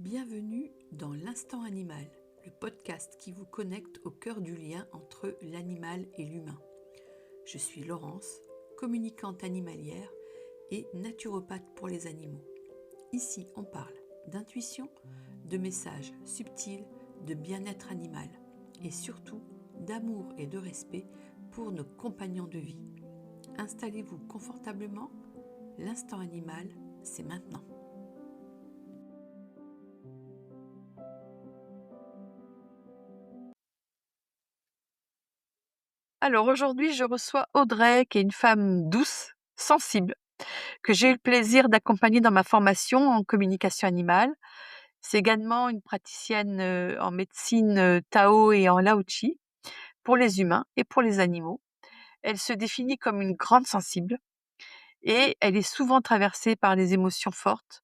Bienvenue dans l'Instant Animal, le podcast qui vous connecte au cœur du lien entre l'animal et l'humain. Je suis Laurence, communicante animalière et naturopathe pour les animaux. Ici, on parle d'intuition, de messages subtils, de bien-être animal et surtout d'amour et de respect pour nos compagnons de vie. Installez-vous confortablement, l'Instant Animal, c'est maintenant. Alors aujourd'hui, je reçois Audrey, qui est une femme douce, sensible, que j'ai eu le plaisir d'accompagner dans ma formation en communication animale. C'est également une praticienne en médecine Tao et en Lao-Chi pour les humains et pour les animaux. Elle se définit comme une grande sensible et elle est souvent traversée par des émotions fortes,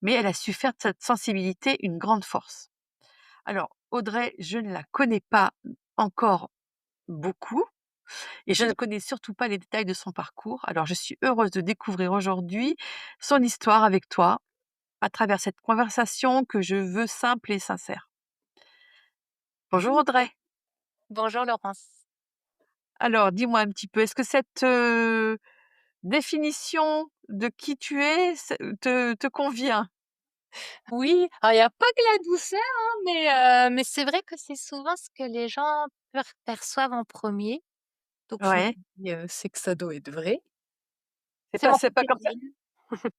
mais elle a su faire de cette sensibilité une grande force. Alors Audrey, je ne la connais pas encore beaucoup, et je ne connais surtout pas les détails de son parcours. Alors, je suis heureuse de découvrir aujourd'hui son histoire avec toi à travers cette conversation que je veux simple et sincère. Bonjour Audrey. Bonjour Laurence. Alors, dis-moi un petit peu, est-ce que cette définition de qui tu es te convient? Oui, alors il y a pas que la douceur, hein, mais c'est vrai que c'est souvent ce que les gens perçoivent en premier. Donc je me Ouais, dis, c'est que ça doit être vrai. c'est C'est pas, mon c'est pas côté comme ça. yin.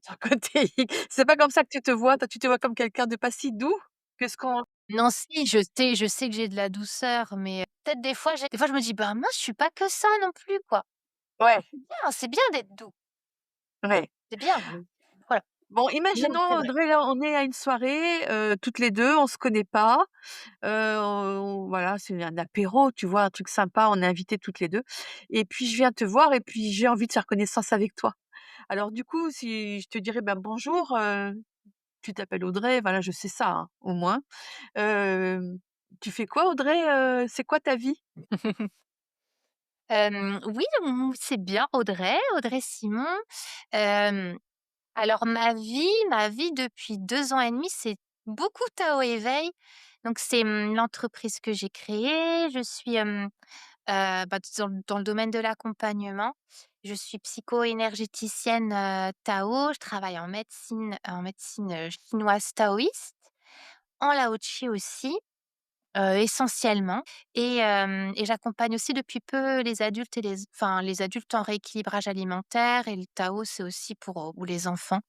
Ton côté, c'est pas comme ça que tu te vois. Toi, tu te vois comme quelqu'un de pas si doux que ce qu'on. Non, si, je sais que j'ai de la douceur, mais peut-être des fois je me dis: «Bah mince, je suis pas que ça non plus, quoi». Ouais, C'est bien d'être doux, ouais. c'est bien, mais voilà. Bon, Non, imaginons c'est vrai. Audrey, là, on est à une soirée, toutes les 2, on se connaît pas, voilà, c'est un apéro, tu vois? Un truc sympa, on est invitées toutes les 2. Et puis je viens te voir et puis j'ai envie de faire connaissance avec toi. Alors du coup, si je te dirais: «Ben, bonjour, tu t'appelles Audrey», voilà, je sais ça, hein, au moins. Tu fais quoi Audrey? C'est quoi ta vie? Oui, c'est bien Audrey Simon. Hem Alors ma vie depuis 2 ans et demi, c'est beaucoup Tao Éveil. Donc c'est, l'entreprise que j'ai créée. Je suis, dans le domaine de l'accompagnement. Je suis psycho-énergéticienne, Tao. Je travaille en médecine, chinoise taoïste, en Lao-Chi aussi, essentiellement, et j'accompagne aussi depuis peu les adultes les adultes en rééquilibrage alimentaire, et le Tao, c'est aussi pour les enfants.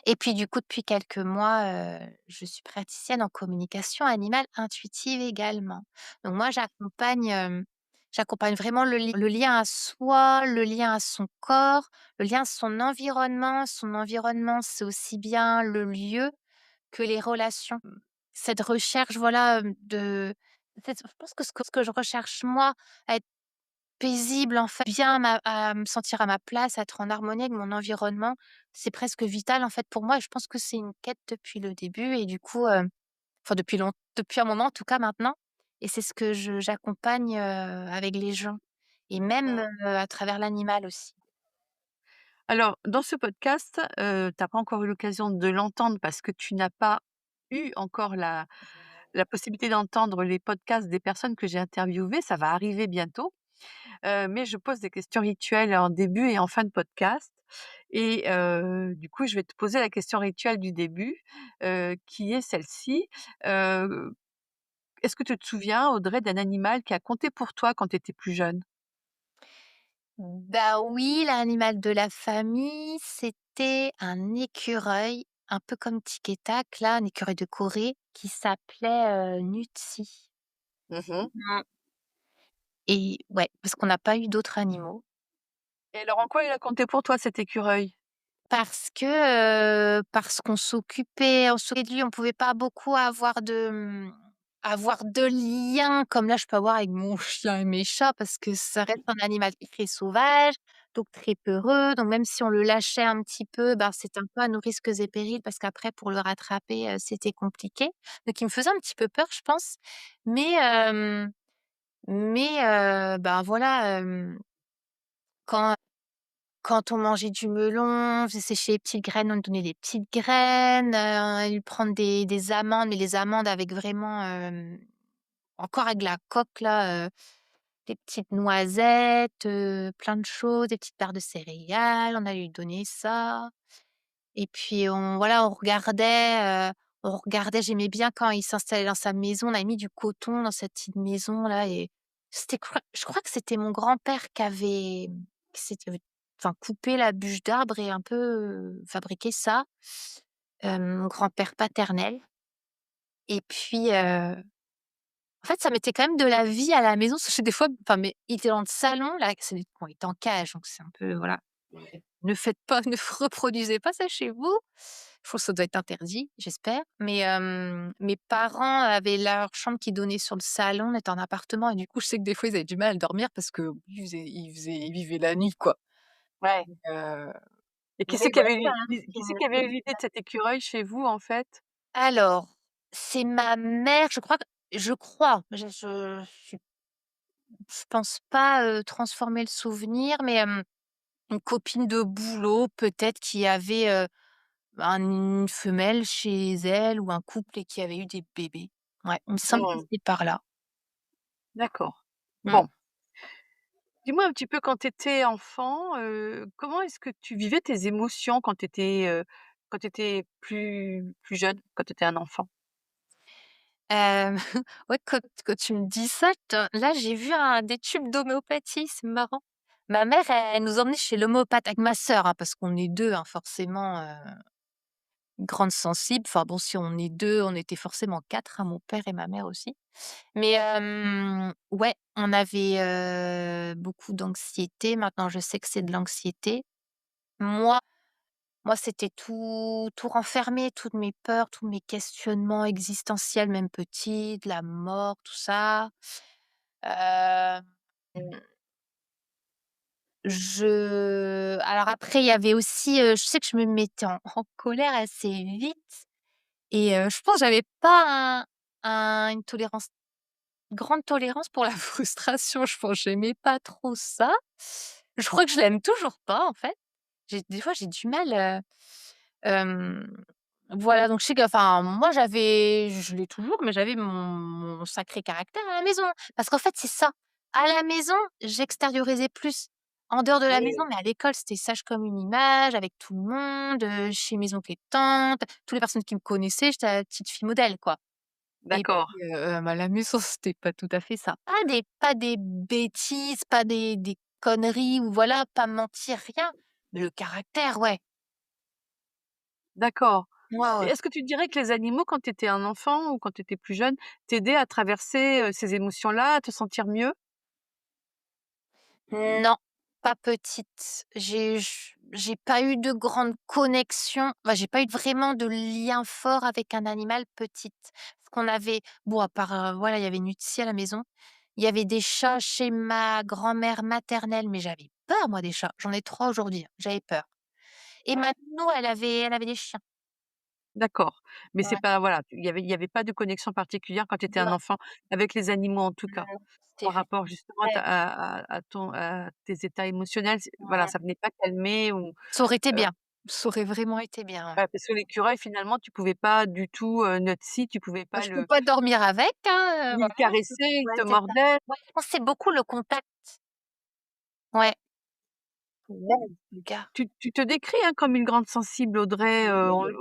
Et puis du coup, depuis quelques mois, je suis praticienne en communication animale intuitive également. Donc moi, j'accompagne vraiment le lien à soi, le lien à son corps, le lien à son environnement. Son environnement, c'est aussi bien le lieu que les relations. Cette recherche, voilà, de peut-être je pense que ce que je recherche moi, à être paisible, en fait, bien à me sentir à ma place, à être en harmonie avec mon environnement. C'est presque vital, en fait, pour moi, et je pense que c'est une quête depuis le début, et du coup, enfin depuis un moment en tout cas maintenant, et c'est ce que j'accompagne, avec les gens, et même, à travers l'animal aussi. Alors dans ce podcast, tu as pas encore eu l'occasion de l'entendre parce que tu n'as pas eu encore la possibilité d'entendre les podcasts des personnes que j'ai interviewées, ça va arriver bientôt. Mais je pose des questions rituelles en début et en fin de podcast, et du coup, je vais te poser la question rituelle du début, qui est celle-ci. Heu, Est-ce que tu te souviens, Audrey, d'un animal qui a compté pour toi quand tu étais plus jeune? Bah oui, l'animal de la famille, c'était un écureuil, un peu comme Tic et Tac, là, un écureuil de Corée qui s'appelait, Nutsi. Mmh. Mmh. Et ouais, parce qu'on n'a pas eu d'autres animaux. Et alors en quoi il a compté pour toi cet écureuil? Parce qu'on s'occupait de lui, on pouvait pas beaucoup avoir de liens comme là je peux avoir avec mon chien et mes chats, parce que ça reste un animal très sauvage, donc très peureux, donc même si on le lâchait un petit peu, ben, c'était un peu à nos risques et périls, parce qu'après pour le rattraper, c'était compliqué. Donc il me faisait un petit peu peur, je pense. Mais ben, voilà, quand quand on mangeait du melon, on faisait sécher les petites graines, on lui donnait des petites graines, lui prendre des amandes, mais les amandes avec vraiment, encore avec la coque là, des petites noisettes, plein de choses, des petites barres de céréales, on allait lui donner ça. Et puis on regardait, j'aimais bien quand il s'installait dans sa maison, on avait mis du coton dans cette petite maison là et je crois que c'était mon grand-père qui s'était enfin coupé la bûche d'arbre et un peu, fabriqué ça, mon grand-père paternel et puis, en fait, ça mettait quand même de la vie à la maison parce que des fois enfin mais il était dans le salon là, bon, il était en cage donc c'est un peu voilà. Ne faites pas ne reproduisez pas ça chez vous. Je pense que ça doit être interdit, j'espère. Mais, mes parents avaient leur chambre qui donnait sur le salon, on était en appartement et du coup, je sais que des fois, ils avaient du mal à dormir parce qu'ils vivaient la nuit, quoi. Ouais. Heu, Et mais qui voilà, avait qui c'est qui avait eu l'idée de cet écureuil chez vous, en fait? alors, c'est ma mère, je crois, je pense pas, transformer le souvenir, mais, une copine de boulot peut-être qui avait, une femelle chez elle ou un couple et qui avait eu des bébés. Ouais, il me semble que Mmh, c'est par là. d'accord. Mmh. Bon, dis-moi un petit peu quand tu étais enfant, comment est-ce que tu vivais tes émotions quand tu étais plus jeune, quand tu étais un enfant? Hem, ouais, quand tu me dis ça, là, j'ai vu des tubes d'homéopathie, c'est marrant. Ma mère, elle nous emmenait chez l'homéopathe avec ma sœur, hein, parce qu'on est 2, hein, forcément, grandes sensibles. Enfin bon, si on est 2, on était forcément 4, hein, mon père et ma mère aussi. Mais, ouais, on avait, beaucoup d'anxiété. Maintenant, je sais que c'est de l'anxiété. Moi Moi, c'était tout renfermé, toutes mes peurs, tous mes questionnements existentiels, même petite, la mort, tout ça. Hem, alors après, il y avait aussi, je sais que je me mettais en colère assez vite et je pense que j'avais pas une grande tolérance pour la frustration. Je pense, j'aimais pas trop ça. Je crois que je l'aime toujours pas, en fait. Des fois, j'ai du mal, hem, voilà, donc je sais que enfin, moi, je l'ai toujours, mais j'avais mon sacré caractère à la maison. Parce qu'en fait, c'est ça. À la maison, j'extériorisais plus. En dehors de la maison, Oui, mais à l'école, c'était sage comme une image, avec tout le monde, chez mes oncles et tantes, toutes les personnes qui me connaissaient, j'étais la petite fille modèle, quoi. Et d'accord, puis, à la maison, c'était pas tout à fait ça. Pas des bêtises, pas des conneries ou voilà, pas mentir, rien. Mais le caractère, ouais. d'accord. Ouais, Et ouais. est-ce que tu dirais que les animaux, quand tu étais un enfant ou quand tu étais plus jeune, t'aidaient à traverser, ces émotions-là, à te sentir mieux? Non, pas petite. J'ai pas eu de grande connexion, enfin, j'ai pas eu vraiment de lien fort avec un animal petite. Parce qu'on avait bon, à part, voilà, il y avait une à la maison. Il y avait des chats chez ma grand-mère maternelle, mais j'avais peur moi des chats. J'en ai 3 aujourd'hui, hein, j'avais peur. Et ma nounou, elle avait des chiens. D'accord, mais c'est Ouais. pas voilà, il y avait pas de connexion particulière quand tu étais un Non, enfant avec les animaux, en tout cas? non, c'était Par vrai. rapport justement à ta à tes états émotionnels, voilà, Ouais. ça venait pas calmer ou Ça aurait été heu, bien. Ça aurait vraiment été bien, ouais. ouais, parce que l'écureuil finalement tu pouvais pas du tout, tu pouvais Bah, pas je peux pas dormir avec, hein, ni le voilà. caresser, il Ouais, te c'est ça. mordait. Ouais, je pense que c'est beaucoup le contact. Ouais. Même le gars. Tu te décris, hein, comme une grande sensible Audrey, Oui.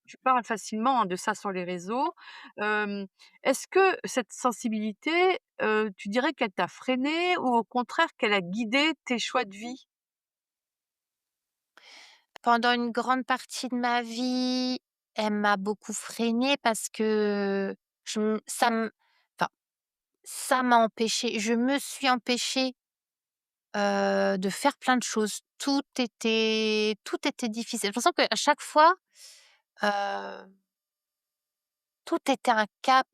tu parles facilement, hein, de ça sur les réseaux. Hem, Est-ce que cette sensibilité, tu dirais qu'elle t'a freinée ou au contraire qu'elle a guidé tes choix de vie? Pendant une grande partie de ma vie, elle m'a beaucoup freinée parce que je m ça m enfin, ça m'a empêchée je me suis empêchée, de faire plein de choses. Tout était difficile. J'ai l'impression qu'à chaque fois, heu, tout était un cap,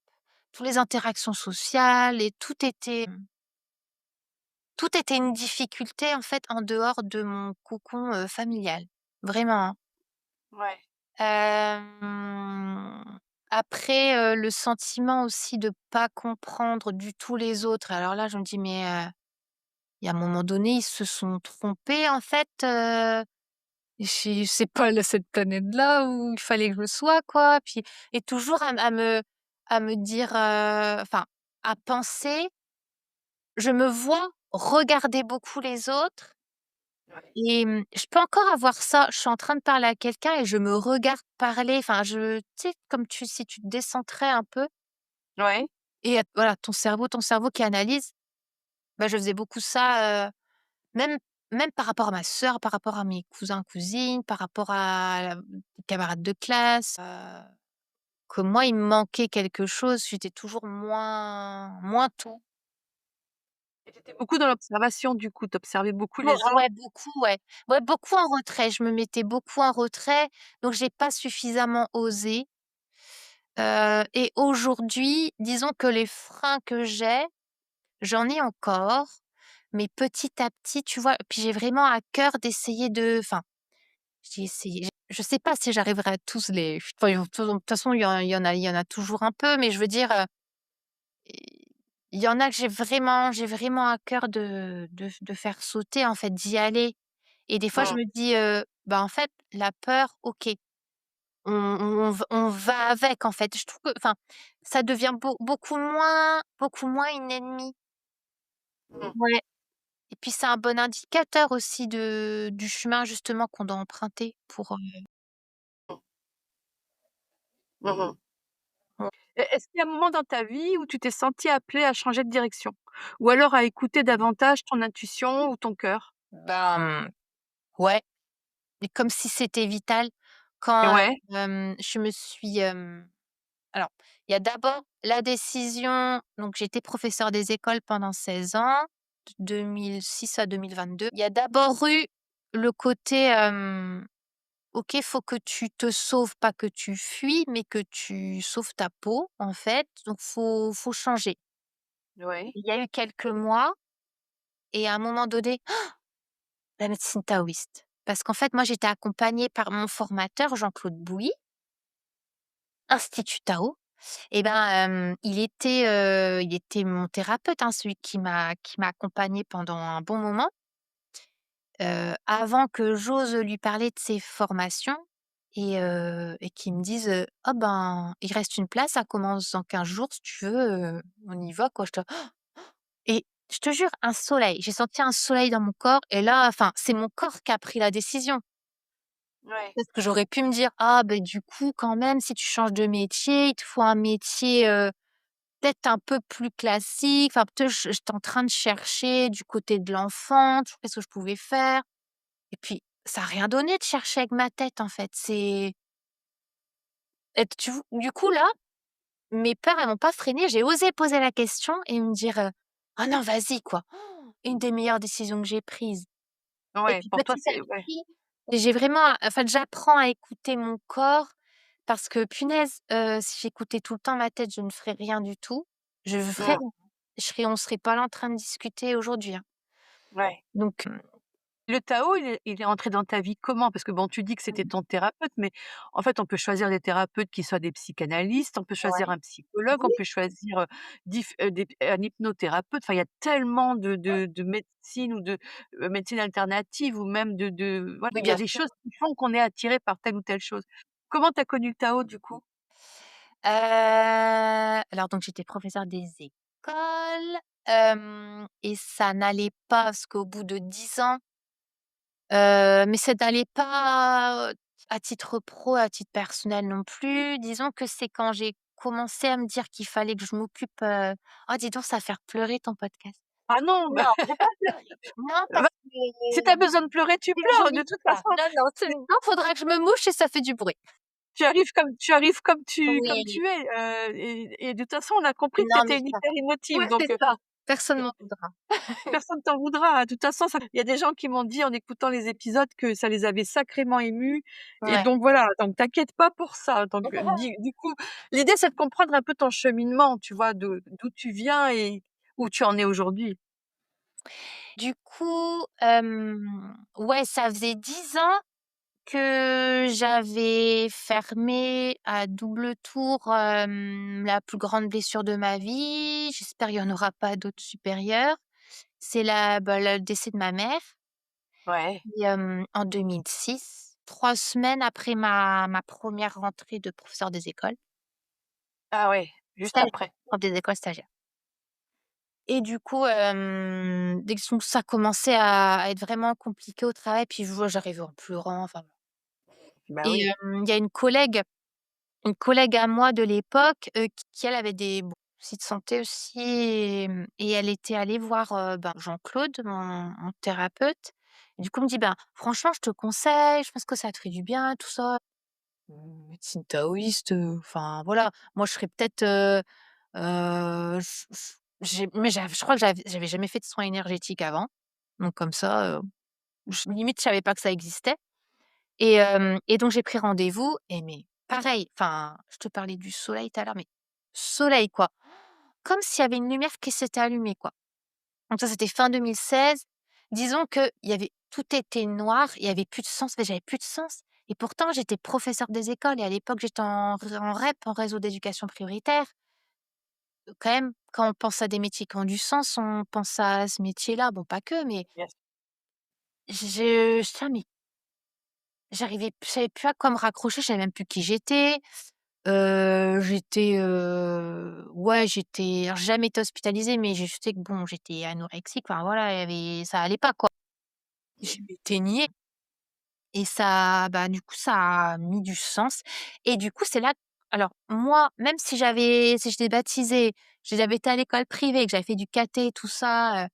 toutes les interactions sociales et tout était une difficulté, en fait, en dehors de mon cocon, familial. Vraiment, hein. Ouais, Après, le sentiment aussi de pas comprendre du tout les autres. Alors là, je me dis: «Mais, et à un moment donné, ils se sont trompés en fait, c'est pas cette planète-là où il fallait que je sois quoi. Puis et toujours à me dire, enfin, à penser, je me vois regarder beaucoup les autres Ouais. et je peux encore avoir ça. Je suis en train de parler à quelqu'un et je me regarde parler, enfin tu sais, comme si tu te décentrais un peu Ouais. et voilà, ton cerveau qui analyse. Bah, je faisais beaucoup ça, même par rapport à ma sœur, par rapport à mes cousins, cousines, par rapport à des camarades de classe, que moi, il me manquait quelque chose, j'étais toujours moins tout. Et tu étais beaucoup dans l'observation du coup, tu observais beaucoup Bon, les ah autres? ouais, beaucoup, ouais. Ouais, beaucoup en retrait, je me mettais beaucoup en retrait, donc j'ai pas suffisamment osé, et aujourd'hui, disons que les freins que j'ai, j'en ai encore, mais petit à petit, tu vois? Puis j'ai vraiment à cœur d'essayer enfin, j'ai essayé, je sais pas si j'arriverai à tous les enfin, de toute façon, il y en a toujours un peu, mais je veux dire, il y en a que j'ai vraiment à cœur de faire sauter, en fait, d'y aller et des fois, je Mmh. me dis, bah, en fait, la peur, OK, on va avec, en fait. Je trouve que enfin, ça devient beaucoup moins une ennemie. Mmh. Ouais et puis c'est un bon indicateur aussi du chemin, justement, qu'on doit emprunter pour, Mmh mh. ouais. Est-ce qu'il y a un moment dans ta vie où tu t'es sentie appelée à changer de direction? Ou alors à écouter davantage ton intuition ou ton cœur? Ben, ouais. Et comme si c'était vital quand, Ouais, je me suis, alors, il y a d'abord la décision, donc j'étais professeure des écoles pendant 16 ans, de 2006 à 2022. Il y a d'abord eu le côté, OK, faut que tu te sauves, pas que tu fuis, mais que tu sauves ta peau, en fait, donc faut changer. ouais, Il y a eu quelques mois et à un moment donné, la médecine taoïste. Parce qu'en fait, moi, j'étais accompagnée par mon formateur Jean-Claude Bouilly, Institut Tao. Et ben, il était mon thérapeute, hein, celui qui m'a accompagnée pendant un bon moment, avant que j'ose lui parler de ses formations et qu'il me dise, «Ah ben, il reste une place, ça commence dans 15 jours si tu veux, on y va quoi». Et je te jure, un soleil, j'ai senti un soleil dans mon corps et là, enfin, c'est mon corps qui a pris la décision. ouais. Parce que j'aurais pu me dire: «Ah ben du coup quand même si tu changes de métier, il te faut un métier, peut-être un peu plus classique». Enfin peut-être j'étais en train de chercher du côté de l'enfant, toujours qu'est-ce que je pouvais faire et puis ça a rien donné de chercher avec ma tête en fait. C'est et du coup là, mes peurs elles m'ont pas freinée, j'ai osé poser la question et me dire, «Ah non vas-y quoi». Une des meilleures décisions que j'ai prises et Ouais, puis pour toi, petit à c'est ouais. petit, j'ai vraiment en fait j'apprends à écouter mon corps. Parce que punaise, si j'écoutais tout le temps ma tête, je ne ferais rien du tout. Mmh. On serait pas là en train de discuter aujourd'hui, hein. Ouais. Donc Le Tao, il est entré dans ta vie comment? Parce que bon, tu dis que c'était ton thérapeute, mais en fait, on peut choisir des thérapeutes qui soient des psychanalystes, on peut choisir ouais. un psychologue, on Oui, peut choisir, un hypnothérapeute. Enfin, il y a tellement de médecine ou de, médecine alternative ou même voilà, oui, il y a bien des sûr. choses qui font qu'on est attiré par telle ou telle chose. Comment tu as connu le Tao, du coup? Alors donc j'étais professeure des écoles, et ça n'allait pas parce qu'au bout de 10 ans, mais ça n'allait pas, à titre pro, à titre personnel non plus. Disons que c'est quand j'ai commencé à me dire qu'il fallait que je m'occupe, oh dis donc ça va faire pleurer ton podcast. Ah non, Non, bah, je vais pas pleurer. Non, va parce que si tu as besoin de pleurer, tu c'est pleures. De joli toute ça. façon, Non, non, c'est non, faudra que je me mouche et ça fait du bruit. tu arrives comme Oui, tu es, et de toute façon, on a compris que tu non, mais étais une ça hyper va. émotive, Ouais, donc c'est ça. Personne m'en voudra. personne t'en voudra. De toute façon, ça il y a des gens qui m'ont dit en écoutant les épisodes que ça les avait sacrément émus et Ouais. donc voilà, donc t'inquiète pas pour ça. Donc du coup, l'idée, c'est de comprendre un peu ton cheminement, tu vois? D'où tu viens et où tu en es aujourd'hui. Du coup, ouais, ça faisait 10 ans que j'avais fermé à double tour, la plus grande blessure de ma vie. J'espère il y en aura pas d'autres supérieures. le décès de ma mère Ouais. et en 2006, 3 semaines après ma première rentrée de professeur des écoles. Ah ouais, juste Stagiaire, après. prof des écoles, stagiaire. Et du coup, dès que ça commençait à être vraiment compliqué au travail, puis je vois j'arrivais en pleurant, enfin voilà. Bah Et oui. il y a une collègue à moi de l'époque, qui elle avait des soucis de santé aussi et elle était allée voir, ben, Jean-Claude, mon thérapeute. Et du coup, elle me dit: «Ben, franchement, je te conseille, je pense que ça te ferait du bien, tout ça». Médecine taoïste, enfin voilà. Moi, je serais peut-être, je crois que j'avais jamais fait de soins énergétiques avant. Donc comme ça, limite, je savais pas que ça existait. Et donc j'ai pris rendez-vous et mais pareil, enfin, je te parlais du soleil tout à l'heure, mais soleil quoi. Comme s'il y avait une lumière qui s'était allumée quoi. Donc ça, c'était fin 2016. Disons que il y avait tout était noir, il y avait plus de sens, mais j'avais plus de sens et pourtant j'étais professeure des écoles et à l'époque j'étais en REP, en réseau d'éducation prioritaire. Quand même, quand on pense à des métiers qui ont du sens, on pense à ce métier-là. Bon, pas que, mais Bien sûr. mais je savais plus à quoi me raccrocher, je savais même plus qui j'étais. Ouais, alors j'ai jamais été hospitalisée, mais je sais que bon, j'étais anorexique, enfin voilà, ça allait pas quoi. Je m'éteignais et ça, bah, du coup, ça a mis du sens et du coup, c'est là alors moi, même si j'étais baptisée, j'avais été à l'école privée, que j'avais fait du caté, tout ça,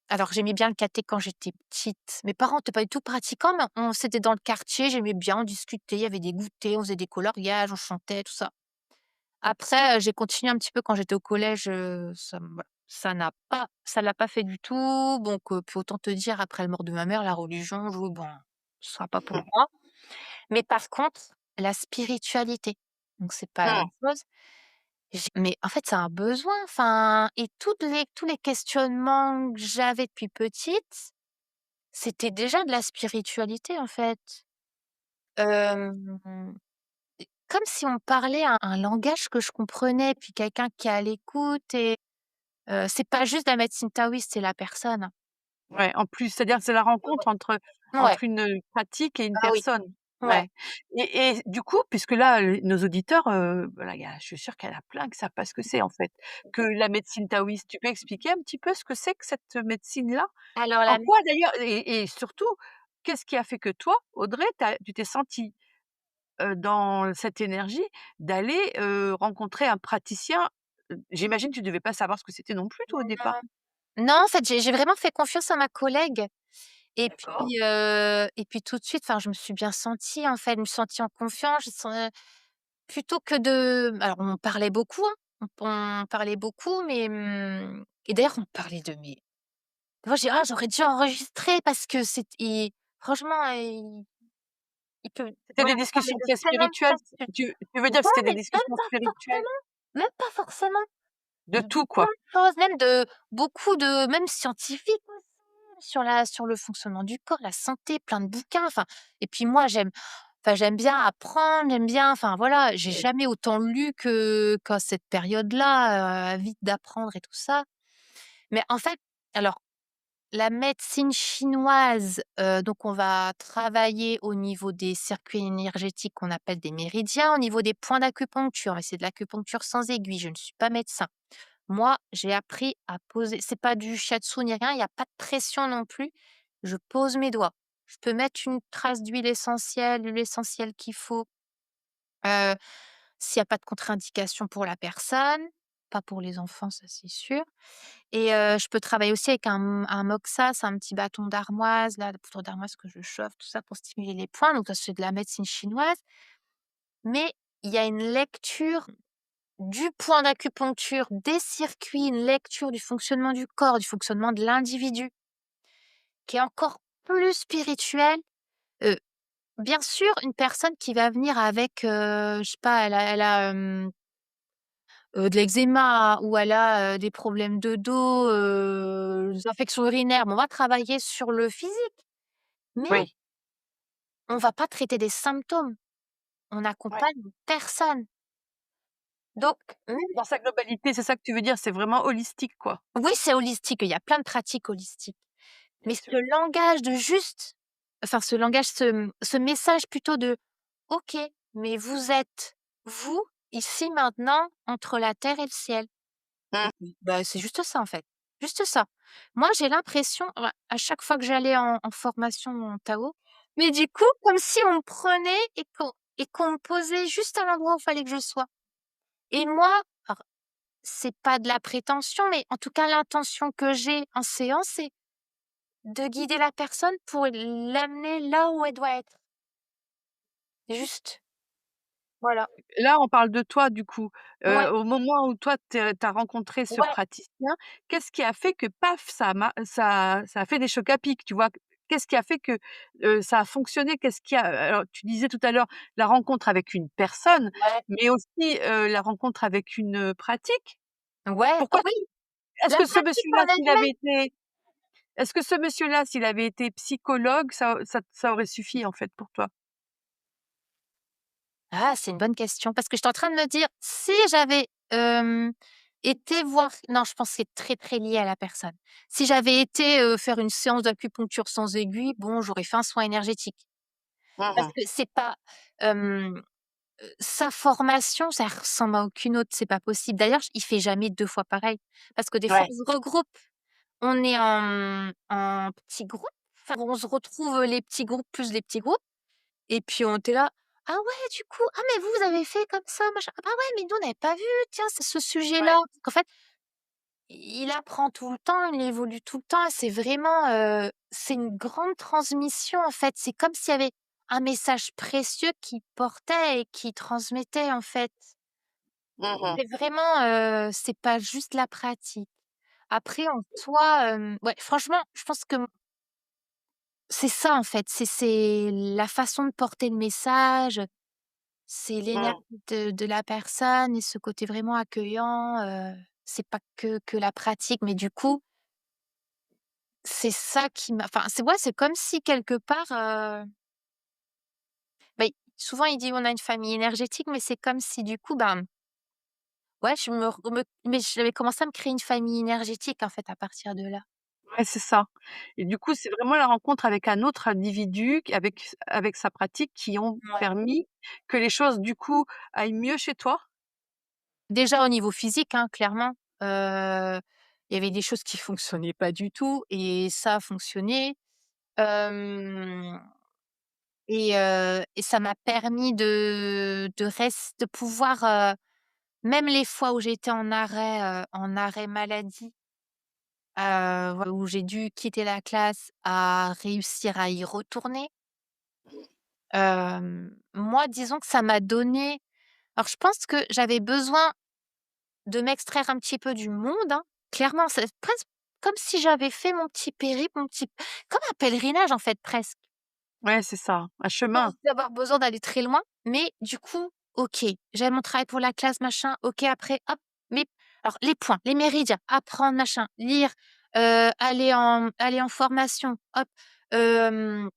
alors j'aimais bien le caté quand j'étais petite. Mes parents étaient pas du tout pratiquants, mais c'était dans le quartier, j'aimais bien, on discutait, il y avait des goûters, on faisait des coloriages, on chantait, tout ça. Après, j'ai continué un petit peu quand j'étais au collège, voilà, ça l'a pas fait du tout, donc puis autant te dire après la mort de ma mère, la religion, bon, ce sera pas pour moi. Mais par contre, la spiritualité, donc c'est pas la Mmh. même chose. Mais en fait, c'est un besoin, enfin et tous les questionnements que j'avais depuis petite, c'était déjà de la spiritualité, en fait. Hem, Comme si on parlait un langage que je comprenais, puis quelqu'un qui est à l'écoute et c'est pas juste la médecine taoïste, c'est la personne. Ouais, en plus, c'est-à-dire que c'est la rencontre Ouais. entre une, pratique et une Ah oui. personne. Ouais. Ouais et du coup, puisque là, nos auditeurs, voilà, je suis sûre qu'il y en a plein qui savent pas ce que c'est, en fait, que la médecine taoïste. Tu peux expliquer un petit peu ce que c'est que cette médecine-là? Alors En la quoi d'ailleurs et surtout, qu'est-ce qui a fait que toi, Audrey, tu t'es sentie, dans cette énergie d'aller, rencontrer un praticien? J'imagine tu devais pas savoir ce que c'était non plus toi, au départ? non, en fait, j'ai vraiment fait confiance à ma collègue D'accord. et puis tout de suite, enfin, je me suis bien sentie, en fait, je me suis sentie en confiance, plutôt que alors on parlait beaucoup, hein, on parlait beaucoup, mais et d'ailleurs on parlait de mes des fois j'ai: «Ah j'aurais dû enregistrer parce que franchement, il peut C'était voilà, des on parlait discussions de très tellement de spirituelles? choses». Tu veux dire que Ouais, c'était des mais discussions spirituelles? même pas forcément, De de tout, plein quoi? de choses, même de beaucoup de même scientifiques aussi, sur le fonctionnement du corps, la santé, plein de bouquins, enfin et puis moi j'aime bien apprendre, j'aime bien enfin voilà, j'ai jamais autant lu qu'à cette période-là, vite d'apprendre et tout ça. Mais en fait, alors la médecine chinoise, donc on va travailler au niveau des circuits énergétiques qu'on appelle des méridiens, au niveau des points d'acupuncture et c'est de l'acupuncture sans aiguille, je ne suis pas médecin. Moi, j'ai appris à poser c'est pas du shiatsu ni rien, il y a pas de pression non plus. Je pose mes doigts. Je peux mettre une trace l'huile essentielle qu'il faut, heu, s'il y a pas de contre-indication pour la personne, pas pour les enfants, ça c'est sûr. Et je peux travailler aussi avec un moxa, c'est un petit bâton d'armoise, là, de poudre d'armoise que je chauffe, tout ça pour stimuler les points, donc ça, c'est de la médecine chinoise. Mais il y a une lecture du point d'acupuncture, des circuits, une lecture du fonctionnement du corps, du fonctionnement de l'individu, qui est encore plus spirituelle. Heu, Bien sûr, une personne qui va venir avec, je sais pas, de l'eczéma ou elle a, des problèmes de dos, des infections urinaires, bon, on va travailler sur le physique, mais Oui. on va pas traiter des symptômes. On Ouais. accompagne une personne. Donc même Dans sa globalité, c'est ça que tu veux dire? C'est vraiment holistique, quoi? oui, c'est holistique, il y a plein de pratiques holistiques. Bien Mais sûr. ce langage de juste enfin ce langage, ce message plutôt de: «OK, mais vous êtes, vous, ici, maintenant, entre la terre et le ciel». Mmh. OK. Bah, c'est juste ça, en fait, juste ça. Moi, j'ai l'impression, ouais, à chaque fois que j'allais en formation en Tao, mais du coup, comme si on me prenait et qu'on me posait juste à l'endroit où il fallait que je sois. Et moi, alors c'est pas de la prétention, mais en tout cas l'intention que j'ai en séance, c'est de guider la personne pour l'amener là où elle doit être. Juste, voilà. Là, on parle de toi, du coup. Ouais, Au moment où toi, tu as rencontré ce ouais, praticien, qu'est-ce qui a fait que paf, ça a fait des chocs à pic, tu vois? Qu'est-ce qui a fait que, ça a fonctionné? Qu'est-ce qui a alors tu disais tout à l'heure, la rencontre avec une personne, ouais, mais aussi, la rencontre avec une, pratique? ouais, oh Pourquoi oui, est-ce la que ce pratique monsieur-là, en s'il avait elle-même. été est-ce que ce monsieur-là, s'il avait été psychologue, ça aurait suffi, en fait, pour toi? Ah, c'est une bonne question parce que j'étais en train de me dire, si j'avais, été voir non, je pense que c'est très, très lié à la personne. Si j'avais été, faire une séance d'acupuncture sans aiguille, bon, j'aurais fait un soin énergétique. Mmh Parce mh. que c'est pas, hem, sa formation, ça ressemble à aucune autre, c'est pas possible. D'ailleurs, il fait jamais 2 fois pareil parce que des fois, Ouais. on se regroupe, on est en petits groupes, enfin, on se retrouve, les petits groupes plus les petits groupes et puis on était là: «Ah ouais, du coup, ah mais vous avez fait comme ça, machin. Ah bah ouais, mais nous on n'avait pas vu, tiens, c'est ce sujet-là». Ouais. Donc en fait, il apprend tout le temps, il évolue tout le temps et c'est vraiment, c'est une grande transmission en fait. C'est comme s'il y avait un message précieux qu'il portait et qu'il transmettait en fait. Mmh mh. C'est vraiment, c'est pas juste la pratique. Après en soi, ouais, franchement, je pense que c'est ça en fait, c'est la façon de porter le message, c'est l'énergie Mmh. de la personne et ce côté vraiment accueillant, c'est pas que la pratique, mais du coup, c'est ça qui m'a enfin, c'est ouais, c'est comme si quelque part, bah, souvent il dit: «On a une famille énergétique», mais c'est comme si du coup, ben, ouais, je me re me mais j'avais commencé à me créer une famille énergétique en fait à partir de là. Ouais, c'est ça et du coup, c'est vraiment la rencontre avec un autre individu avec sa pratique qui ont Ouais. permis que les choses, du coup, aillent mieux chez toi? Déjà au niveau physique, hein, clairement, il y avait des choses qui fonctionnaient pas du tout et ça a fonctionné. Hem et ça m'a permis de pouvoir, même les fois où j'étais en arrêt maladie, voilà, où j'ai dû quitter la classe, à réussir à y retourner. Moi, disons que ça m'a donné alors je pense que j'avais besoin de m'extraire un petit peu du monde, hein. Clairement, c'est presque comme si j'avais fait mon petit périple, mon petit comme un pèlerinage, en fait, presque. Ouais, c'est ça, un Sans chemin. avoir besoin d'aller très loin, mais du coup, OK, j'ai mon travail pour la classe, machin, OK, après, hop, mais alors les points, les méridiens, apprendre, machin, lire, aller en formation, hop, hem,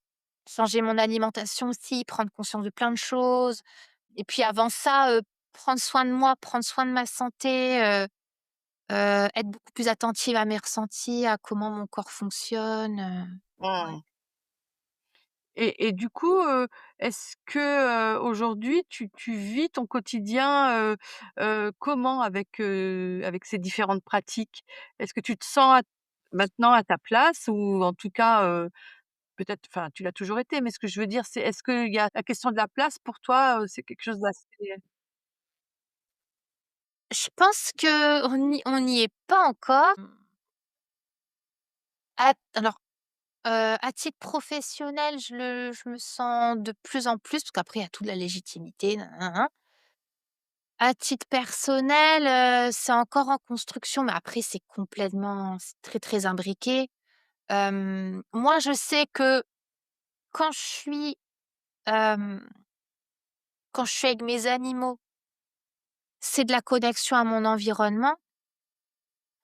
changer mon alimentation aussi, prendre conscience de plein de choses et puis avant ça, prendre soin de moi, prendre soin de ma santé, être beaucoup plus attentive à mes ressentis, à comment mon corps fonctionne, ouais. Mmh et du coup, est-ce que, aujourd'hui tu vis ton quotidien, comment avec ces différentes pratiques? Est-ce que tu te sens maintenant à ta place ou en tout cas, peut-être enfin, tu l'as toujours été, mais ce que je veux dire, c'est est-ce qu'il y a la question de la place pour toi, c'est quelque chose d'assez Je pense qu'on n'y est pas encore. Alors, à titre professionnel, je me sens de plus en plus, parce qu'après il y a toute la légitimité, nin nin nin. À titre personnel, c'est encore en construction, mais après c'est très, très imbriqué. Moi je sais que quand je suis, hem, quand je suis avec mes animaux, c'est de la connexion à mon environnement.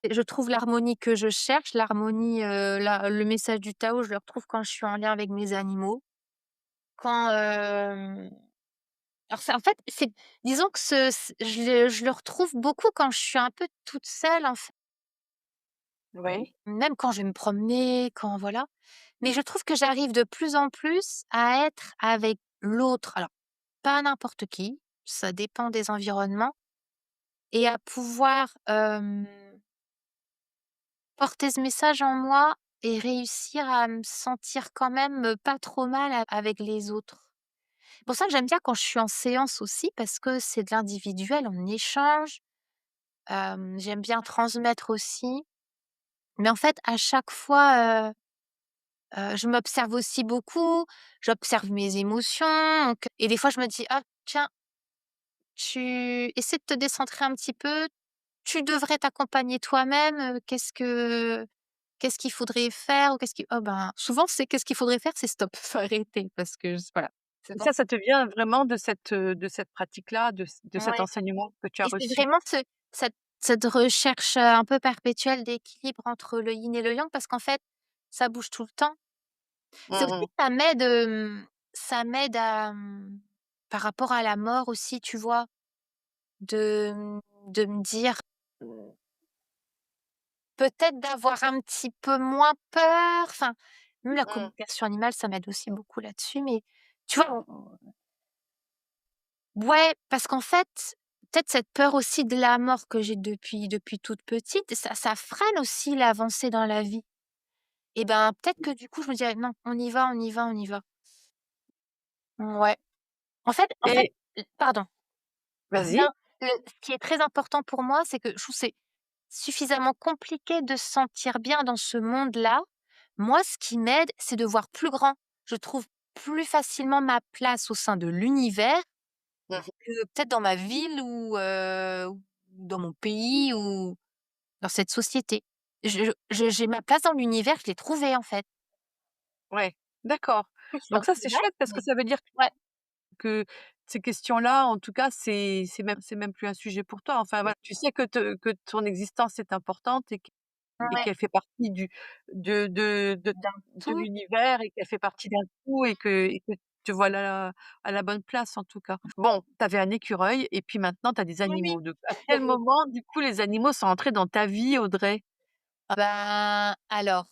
Et je trouve l'harmonie que je cherche, l'harmonie, le message du Tao, je le retrouve quand je suis en lien avec mes animaux. Quand, Alors c'est en fait, c'est disons que je le retrouve beaucoup quand je suis un peu toute seule, en fait, Oui. même quand je vais me promener, quand voilà. Mais je trouve que j'arrive de plus en plus à être avec l'autre. Alors, pas n'importe qui, ça dépend des environnements et à pouvoir, porter ce message en moi et réussir à me sentir quand même, pas trop mal avec les autres. C'est pour ça que j'aime bien quand je suis en séance aussi parce que c'est de l'individuel, on échange, j'aime bien transmettre aussi. Mais en fait, à chaque fois, je m'observe aussi beaucoup, j'observe mes émotions, donc et des fois je me dis: «Ah tiens, tu essaies de te décentrer un petit peu, tu devrais t'accompagner toi-même, qu'est-ce qu'il faudrait faire?» ou qu'est-ce qui oh ben, souvent c'est qu'est-ce qu'il faudrait faire? C'est stop, faut arrêter parce que voilà. C'est Et bon. ça te vient vraiment de cette pratique-là, de cet Ouais enseignement que tu as et c'est reçu? vraiment cette recherche, un peu perpétuelle d'équilibre entre le yin et le yang parce qu'en fait, ça bouge tout le temps. C'est Mmh aussi mh. que ça m'aide à, par rapport à la mort aussi, tu vois? De me dire, mmh, peut-être d'avoir un petit peu moins peur, enfin, même la Mmh. communication animale, ça m'aide aussi beaucoup là-dessus, mais tu vois? Ouais, parce qu'en fait, peut-être cette peur aussi de la mort que j'ai depuis toute petite, ça freine aussi l'avancée dans la vie et ben, peut-être que du coup, je me dirais: «Non, on y va, on y va, on y va». Ouais. En fait, Et pardon. vas-y. Bien, ce qui est très important pour moi, c'est que je trouve que c'est suffisamment compliqué de se sentir bien dans ce monde-là. Moi, ce qui m'aide, c'est de voir plus grand. Je trouve plus facilement ma place au sein de l'univers Mmh mh. que peut-être dans ma ville ou dans mon pays ou dans cette société. J'ai ma place dans l'univers, je l'ai trouvée en fait. Ouais, d'accord. C'est un Donc ça, peu c'est bête, chouette parce que mais ça veut dire ouais, que ces questions-là, en tout cas, c'est même plus un sujet pour toi. Enfin, voilà, tu sais que ton existence est importante et ouais, qu'elle fait partie d'un de tout. l'univers et qu'elle fait partie d'un tout et que te voilà à la bonne place, en tout cas. Bon, tu avais un écureuil et puis maintenant tu as des Oui, oui. animaux. Donc à quel moment, du coup, les animaux sont entrés dans ta vie, Audrey? Ah ben, alors,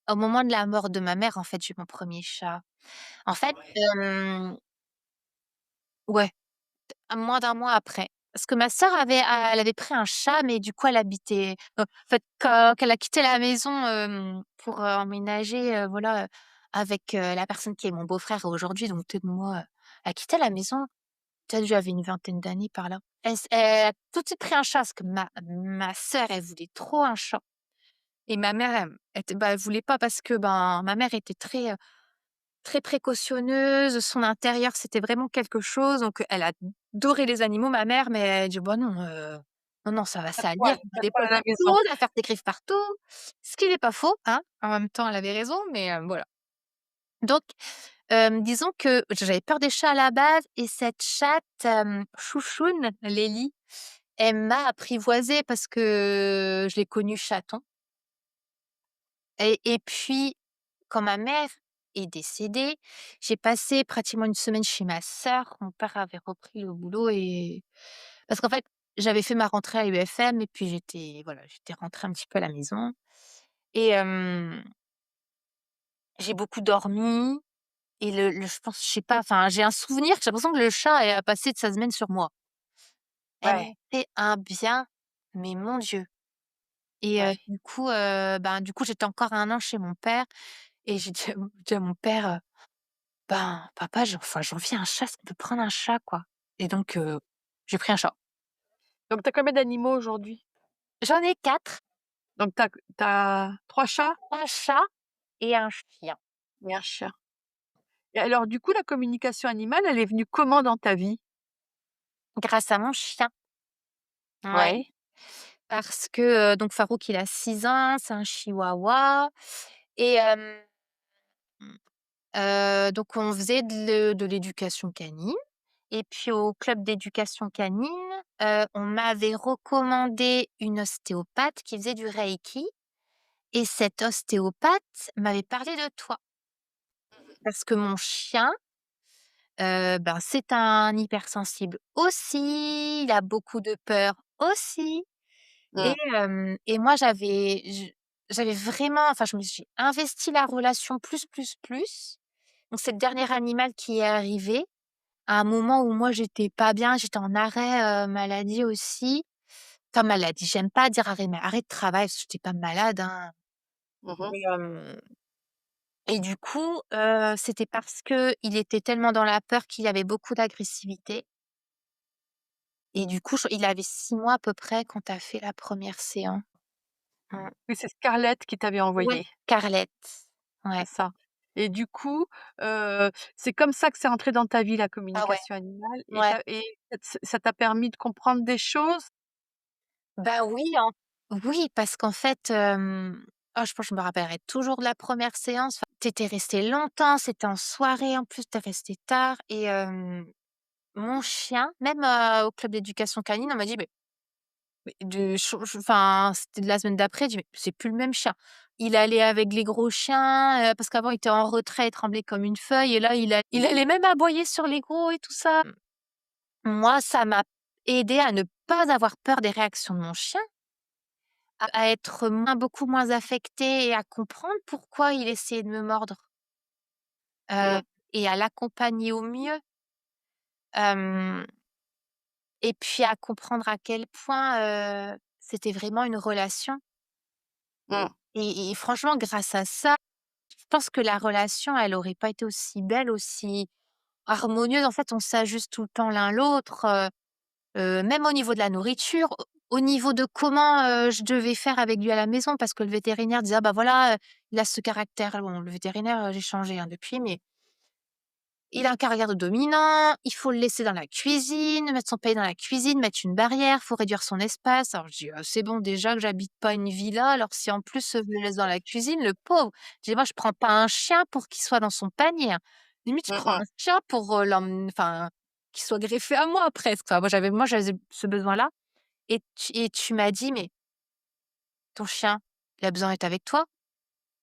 au moment de la mort de ma mère, en fait, j'ai eu mon premier chat. En fait, ouais, moins d'un mois après. Parce que ma sœur elle avait pris un chat, mais du coup, elle habitait en fait, quand elle a quitté la maison, pour, emménager, voilà, avec, la personne qui est mon beau-frère aujourd'hui, donc peut-être moi, elle a quitté la maison, peut-être j'avais une vingtaine d'années par là. Elle a tout de suite pris un chat parce que ma sœur, elle voulait trop un chat et ma mère, elle voulait pas parce que, ben, ma mère était très précautionneuse, son intérieur, c'était vraiment quelque chose, donc elle adorait les animaux, ma mère, mais elle dit: «Bah non, non, non, ça va salir, il y a Pas de des poils poils à la partout, maison. ça va faire des griffes partout». Ce qui n'est pas faux, hein, en même temps, elle avait raison, mais voilà. Donc disons que j'avais peur des chats à la base et cette chatte, chouchoune, Lélie, elle m'a apprivoisée parce que je l'ai connue chaton et puis quand ma mère est décédée, j'ai passé pratiquement une semaine chez ma sœur. Mon père avait repris le boulot et parce qu'en fait, j'avais fait ma rentrée à l'UFM et puis j'étais rentrée un petit peu à la maison et j'ai beaucoup dormi et le je pense, je sais pas, enfin, j'ai un souvenir que j'ai l'impression que le chat a passé de sa semaine sur moi. Elle m'a Ouais, fait un bien, mais mon Dieu et ouais. du coup, j'étais encore 1 an chez mon père et j'ai dit à mon père: «Ben, papa, j'ai envie un chat, est-ce qu'on peut prendre un chat, quoi?» et donc j'ai pris un chat. Donc tu as combien d'animaux aujourd'hui? J'en ai 4, Donc tu as 3 chats 3 chats et un chien, et un chien. Et alors du coup, la communication animale, elle est venue comment dans ta vie? grâce à mon chien. Ouais, Ouais. parce que, donc Farouk, il a 6 ans, c'est un chihuahua et donc on faisait de l'éducation canine et puis au club d'éducation canine, on m'avait recommandé une ostéopathe qui faisait du reiki et cette ostéopathe m'avait parlé de toi. parce que mon chien, ben, c'est un hypersensible aussi, il a beaucoup de peur aussi Mmh. et moi j'avais vraiment enfin je me suis investi la relation plus, plus, plus. Donc c'est le dernier animal qui est arrivé à un moment où moi j'étais pas bien, j'étais en arrêt, maladie aussi. Enfin maladie, j'aime pas dire arrêt arrêt de travail parce que j'étais pas malade, hein. Mmh. Et et du coup, c'était parce qu'il était tellement dans la peur qu'il avait beaucoup d'agressivité et du coup, il avait 6 mois à peu près quand tu as fait la première séance. Mmh. Oui, c'est Scarlett qui t'avait Ouais, envoyé, Scarlett. c'est Ouais. ça? Et du coup, c'est comme ça que c'est entré dans ta vie, la Ah ouais, communication animale ouais. et ça t'a permis de comprendre des choses? Bah oui, oui, parce qu'en fait, oh je pense que je me rappellerai toujours de la première séance. Enfin, tu étais restée longtemps, c'était en soirée en plus, tu es restée tard et mon chien, même, au club d'éducation canine, on m'a dit: Mais de enfin, c'était de la semaine d'après, je dis: «Mais c'est plus le même chien». Il allait avec les gros chiens, parce qu'avant il était en retrait, il tremblait comme une feuille et là il allait même aboyer sur les gros et tout ça. Moi, ça m'a aidé à ne pas avoir peur des réactions de mon chien, à être beaucoup moins affectée et à comprendre pourquoi il essayait de me mordre, heu Mmh. et à l'accompagner au mieux. Hem Et puis à comprendre à quel point, c'était vraiment une relation Mmh. et franchement grâce à ça, je pense que la relation, elle aurait pas été aussi belle, aussi harmonieuse. En fait, on s'ajuste tout le temps l'un l'autre, même au niveau de la nourriture, au niveau de comment, je devais faire avec lui à la maison parce que le vétérinaire disait: «Ah bah voilà, il a ce caractère». Bon, le vétérinaire, j'ai changé, hein, depuis, mais il a un caractère de dominant, il faut le laisser dans la cuisine, mettre son panier dans la cuisine, mettre une barrière, faut réduire son espace. Alors je dis: C'est bon déjà que j'habite pas une villa, alors si en plus, je le laisse dans la cuisine, le pauvre». Je dis: «Moi je prends pas un chien pour qu'il soit dans son panier, hein. Limite je Mmh prends mh. un chat pour, enfin, qu'il soit greffé à moi presque». Enfin moi j'avais ce besoin-là et tu m'as dit: «Mais ton chien, il a besoin d'être avec toi,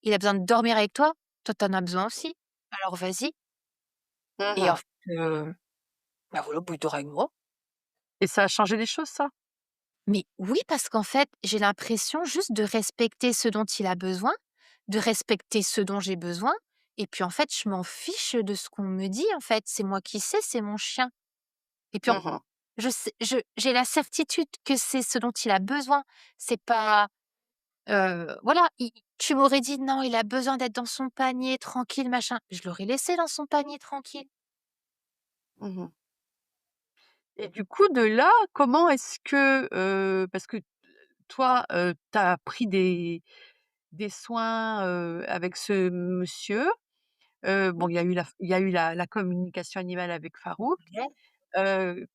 il a besoin de dormir avec toi, toi tu en as besoin aussi, alors vas-y». Et en Mmh. fait, bah voilà, bah il dort avec moi. Et ça a changé les choses, ça? Mais oui, parce qu'en fait, j'ai l'impression juste de respecter ce dont il a besoin, de respecter ce dont j'ai besoin et puis, en fait, je m'en fiche de ce qu'on me dit, en fait. C'est moi qui sais, c'est mon chien et puis, Mmh. j'ai la certitude que c'est ce dont il a besoin. C'est pas, voilà, i tu m'aurais dit: «Non, il a besoin d'être dans son panier tranquille, machin». Je l'aurais laissé dans son panier tranquille. Mmh. Et du coup, de là, comment est-ce que, parce que toi, tu as pris des soins, avec ce monsieur, bon, il y a eu la communication animale avec Farouk. Ouais.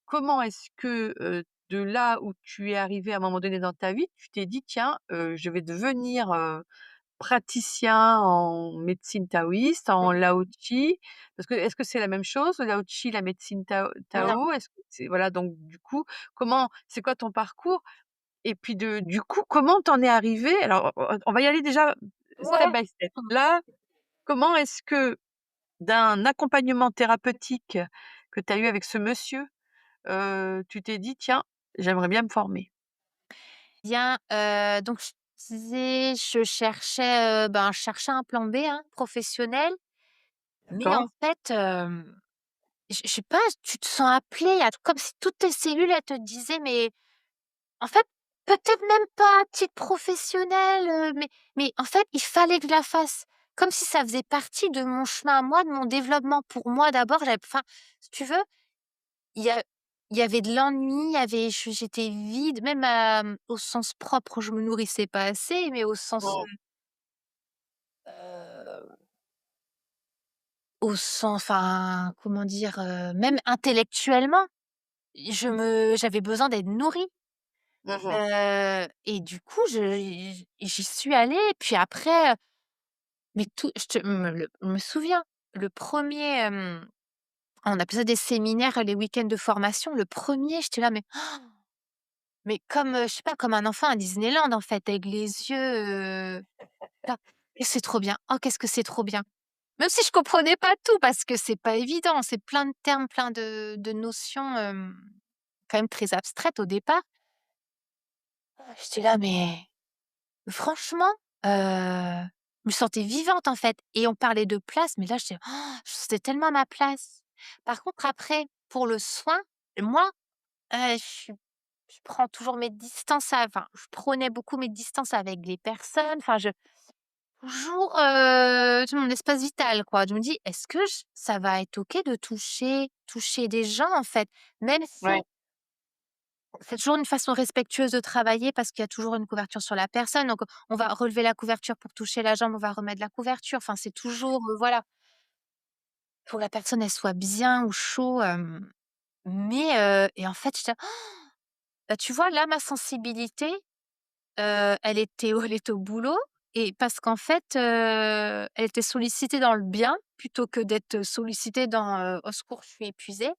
Comment est-ce que, de là où tu es arrivé à un moment donné dans ta vie, tu t'es dit: «Tiens, je vais devenir, praticien en médecine taoïste, en Lao-Chi», parce que est-ce que c'est la même chose, le Lao-Chi, la médecine Non. Tao? Est-ce que c'est voilà, donc du coup, comment c'est quoi ton parcours? Et puis du coup, comment t'en es arrivé alors on va y aller déjà step Ouais. by step. Là, comment est-ce que d'un accompagnement thérapeutique que tu as eu avec ce monsieur, tu t'es dit: «Tiens, j'aimerais bien me former»? Bien, donc je disais, je cherchais, ben, je cherchais un plan B, hein, professionnel, mais D'accord? en fait, je sais pas, tu te sens appelé, il y a comme si toutes tes cellules, elles te disaient: «Mais en fait, peut-être même pas à titre professionnel, mais en fait, il fallait que je la fasse». Comme si ça faisait partie de mon chemin à moi, de mon développement pour moi d'abord. J'avais enfin, si tu veux, il y a il y avait de l'ennui, il y avait j'étais vide, même, au sens propre, je me nourrissais pas assez, mais Mmh. heu, au sens enfin, comment dire? Même intellectuellement, j'avais besoin d'être nourrie, Mmh mh. et du coup, j'y suis allée et puis après, mais tout je me souviens, le premier er on appelle ça des séminaires, les week-ends de formation. Le premier j'étais là, mais comme, je sais pas, comme un enfant à Disneyland, en fait, avec les yeux, là: «Et c'est trop bien! Oh, qu'est-ce que c'est trop bien!» Même si je comprenais pas tout parce que c'est pas évident, c'est plein de termes, plein de notions, quand même très abstraites au départ. J'étais là: «Mais franchement, je me sentais vivante, en fait» et on parlait de place, mais là, j'étais je me sentais tellement à ma place. Par contre, après, pour le soin, moi, je prends toujours mes distances enfin, je prenais beaucoup mes distances avec les personnes, enfin, je toujours, tu mon espace vital, quoi. Je me dis: «Est-ce que j ça va être OK de toucher des gens, en fait?» même si Ouais. c'est toujours une façon respectueuse de travailler parce qu'il y a toujours une couverture sur la personne, donc on va relever la couverture pour toucher la jambe, on va remettre la couverture, enfin, c'est toujours, voilà, faut que la personne, elle soit bien au chaud, mais et en fait, j'étais bah, tu vois, là, ma sensibilité, elle était au boulot et parce qu'en fait, elle était sollicitée dans le bien plutôt que d'être sollicitée dans, «Au secours, je suis épuisée».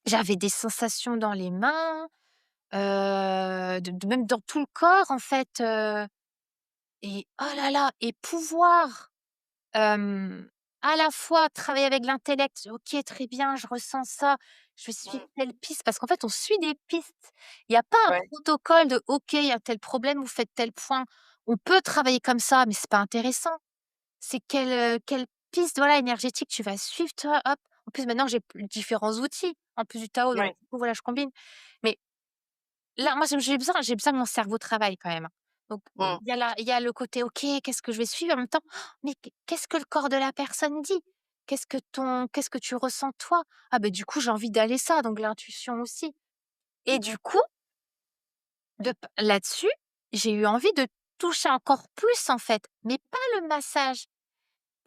J'avais des sensations dans les mains, de même dans tout le corps, en fait, et oh là là et pouvoir, à la fois travailler avec l'intellect, OK, très bien, je ressens ça, je vais suivre Mmh. telle piste parce qu'en fait, on suit des pistes. Il y a pas un Ouais. protocole de: «OK, il y a tel problème, vous faites tel point». On peut travailler comme ça, mais c'est pas intéressant. C'est quelle piste, voilà, énergétique tu vas suivre toi, hop. En plus, maintenant, j'ai différents outils, en plus du Tao, donc Ouais. du coup, voilà, je combine. Mais là, moi, j'ai besoin que mon cerveau travaille quand même, hein. Donc Mmh. il y a le côté: «OK, qu'est-ce que je vais suivre?» en même temps, mais qu'est-ce que le corps de la personne dit? Qu'est-ce que tu ressens toi? Ah ben du coup, j'ai envie d'aller ça, donc l'intuition aussi et du coup, de p là-dessus, j'ai eu envie de toucher encore plus, en fait, mais pas le massage,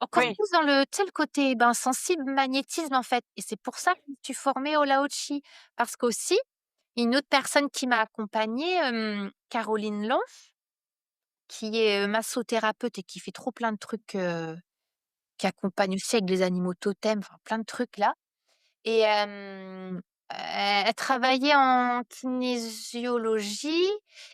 encore Oui. plus dans le tu sais, le côté, ben, sensible, magnétisme, en fait et c'est pour ça que je me suis formée au Lao-Chi parce qu'aussi, une autre personne qui m'a accompagnée, Caroline Lange, qui est, massothérapeute et qui fait trop plein de trucs, qui accompagne aussi avec les animaux totems, enfin plein de trucs là et elle travaillait en kinésiologie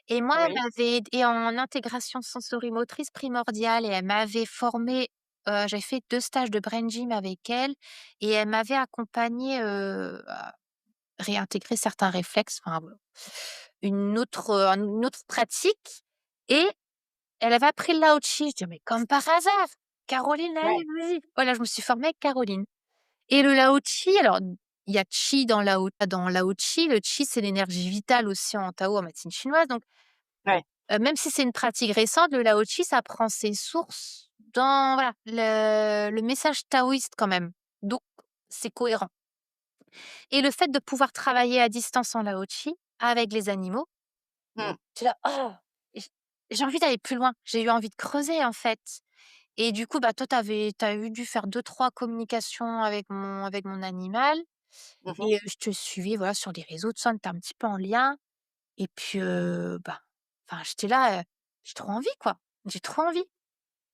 et moi elle Oui. m'avait et en intégration sensorimotrice primordiale et elle m'avait formée, j'avais fait 2 stages de brain gym avec elle et elle m'avait accompagnée, à réintégrer certains réflexes, enfin voilà. Une autre pratique et elle avait appris le Lao Tchi. Je dis: «Mais comme par hasard, Caroline, allez, Ouais. vas-y». Voilà, je me suis formée avec Caroline et le Lao Tchi, alors il y a Chi dans Lao Tchi. Le Chi, c'est l'énergie vitale aussi en Tao, en médecine chinoise, donc Ouais. même si c'est une pratique récente, le Lao Tchi, ça prend ses sources dans, voilà, le message taoïste quand même, donc c'est cohérent et le fait de pouvoir travailler à distance en Lao Tchi avec les animaux, Mmh. j'étais là: «Oh!» et j'ai envie d'aller plus loin. J'ai eu envie de creuser, en fait. Et du coup, bah, toi, tu as eu dû faire deux trois communications avec mon animal Mmh mh. et je te suivais, voilà, sur les réseaux, tout ça, on était un petit peu en lien et puis, bah, enfin, j'étais là, j'ai trop envie, quoi. J'ai trop envie.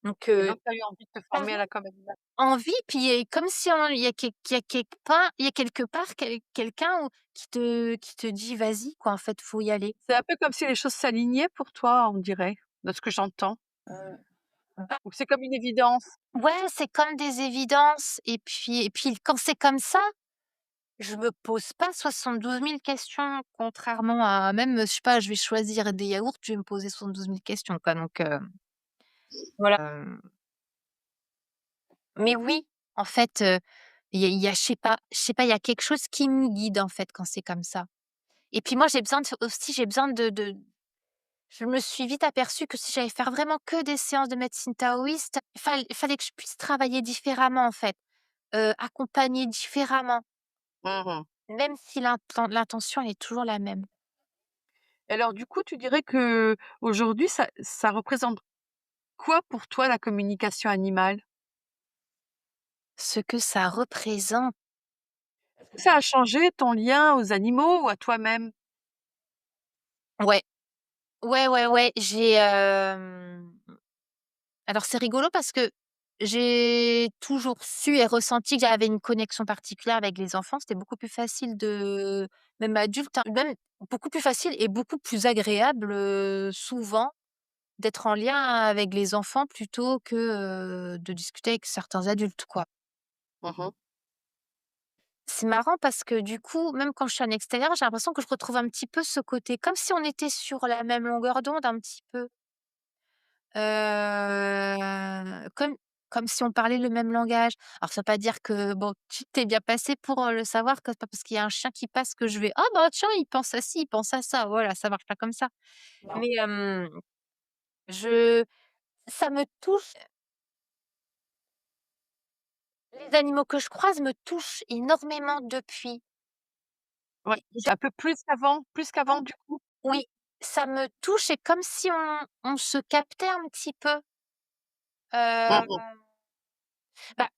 Donc, Et donc tu as eu envie de te pareil, former à la com animale. envie, puis, comme si on il y a quelque part quelqu'un qui te dit: «Vas-y, quoi, en fait, faut y aller». C'est un peu comme si les choses s'alignaient pour toi, on dirait, de ce que j'entends? Ou c'est comme une évidence? Ouais, c'est comme des évidences et puis quand c'est comme ça, je me pose pas 72 000 questions, contrairement à même, je sais pas, je vais choisir des yaourts, je vais me poser 72 000 questions, quoi, donc voilà, mais oui, en fait, il y a je sais pas, il y a quelque chose qui me guide, en fait, quand c'est comme ça et puis moi, j'ai besoin de je me suis vite aperçue que si j'allais faire vraiment que des séances de médecine taoïste, il fallait que je puisse travailler différemment, en fait, accompagner différemment. Mmh mh. Même si l'intention, elle est toujours la même. Et alors du coup, tu dirais qu'aujourd'hui, ça représente quoi pour toi la communication animale? Ce que ça représente, Est-ce que ça a changé ton lien aux animaux ou à toi-même? ouais, ouais, alors c'est rigolo parce que j'ai toujours su et ressenti que j'avais une connexion particulière avec les enfants. C'était beaucoup plus facile même adulte, hein, même beaucoup plus facile et beaucoup plus agréable, souvent d'être en lien avec les enfants plutôt que, de discuter avec certains adultes, quoi. Mmh. C'est marrant parce que du coup, même quand je suis en extérieur, j'ai l'impression que je retrouve un petit peu ce côté comme si on était sur la même longueur d'onde un petit peu. Comme si on parlait le même langage. Alors ça veut pas dire que bon, tu t'es bien passé pour, le savoir que c'est pas parce qu'il y a un chien qui passe que je vais: «Ah bah tiens, il pense à ci, il pense à ça». Voilà, ça marche pas comme ça. Non. Mais, je ça me touche. Les animaux que je croise me touchent énormément depuis. Ouais, Et j'ai un peu plus qu'avant du coup? oui, ça me touche et comme si on se captait un petit peu. Mmh mh. Hem, Bah,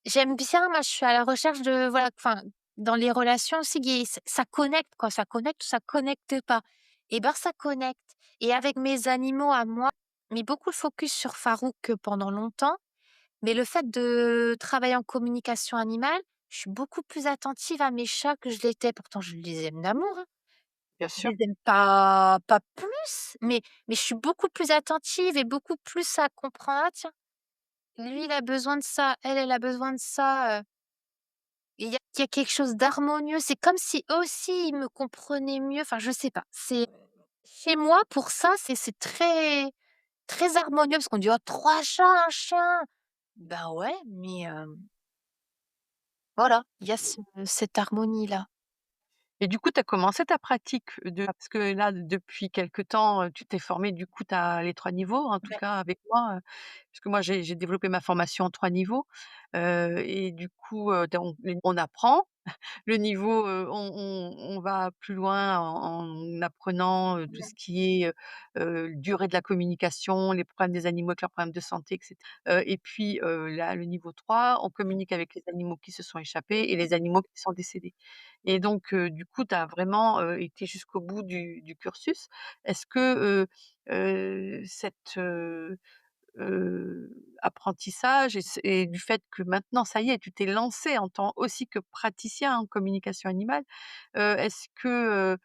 j'aime bien, moi, je suis à la recherche de voilà, enfin, dans les relations aussi, il y ait ça connecte quoi, ça connecte ou ça connecte pas. Et ben, ça connecte et avec mes animaux à moi, mis beaucoup le focus sur Farouk, pendant longtemps, mais le fait de travailler en communication animale, je suis beaucoup plus attentive à mes chats que je l'étais. Pourtant je les aime d'amour, hein. Bien Je sûr. les aime pas plus, mais je suis beaucoup plus attentive et beaucoup plus à comprendre: «Ah tiens, lui il a besoin de ça, elle a besoin de ça», il y a quelque chose d'harmonieux. C'est comme si eux aussi ils me comprenaient mieux, enfin je sais pas. C'est chez moi pour ça, c'est très très harmonieux parce qu'on dit: «Oh 3 chats, un chien». Bah ouais, mais voilà, il y a cette harmonie-là. Et du coup, tu as commencé ta pratique de parce que là, depuis quelque temps, tu t'es formée, du coup, tu as les 3 niveaux, en tout Ouais. cas avec moi, parce que moi j'ai développé ma formation en 3 niveaux, et du coup, donc on apprend. Le niveau, on va plus loin en apprenant, tout Ouais. ce qui est, durée de la communication, les problèmes des animaux avec leurs problèmes de santé et et puis, là, le niveau 3, on communique avec les animaux qui se sont échappés et les animaux qui sont décédés. Et donc, du coup, tu as vraiment, été jusqu'au bout du cursus. Est-ce que, cette, apprentissage et du fait que maintenant, ça y est, tu t'es lancé en tant aussi que praticien en communication animale, est-ce que,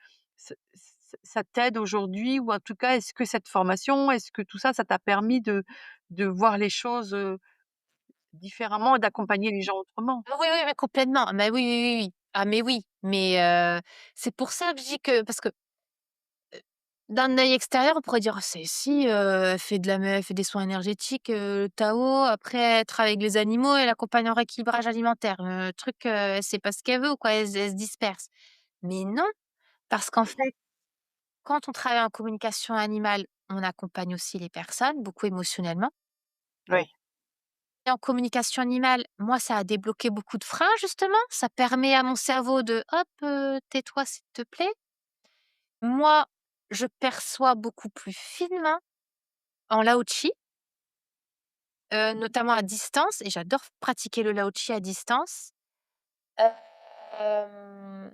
ça t'aide aujourd'hui ou en tout cas, est-ce que cette formation, est-ce que tout ça, ça t'a permis de voir les choses, différemment et d'accompagner les gens autrement? Ah oui, oui, oui, complètement. Ah mais oui, oui, oui, oui. Ah mais oui, mais c'est pour ça que je dis que parce que d'un œil extérieur, on pourrait dire: «Oh c'est si, elle fait des soins énergétiques, Tao, après elle travaille avec les animaux, elle accompagne en rééquilibrage alimentaire, truc, elle sait pas ce qu'elle veut ou quoi, elle se disperse». Mais non, parce qu'en fait, quand on travaille en communication animale, on accompagne aussi les personnes, beaucoup émotionnellement. Oui. Et en communication animale, moi, ça a débloqué beaucoup de freins justement. Ça permet à mon cerveau de: «Hop, tais-toi s'il te plaît». Moi, je perçois beaucoup plus finement en laochi, notamment à distance et j'adore pratiquer le laochi à distance. Hem,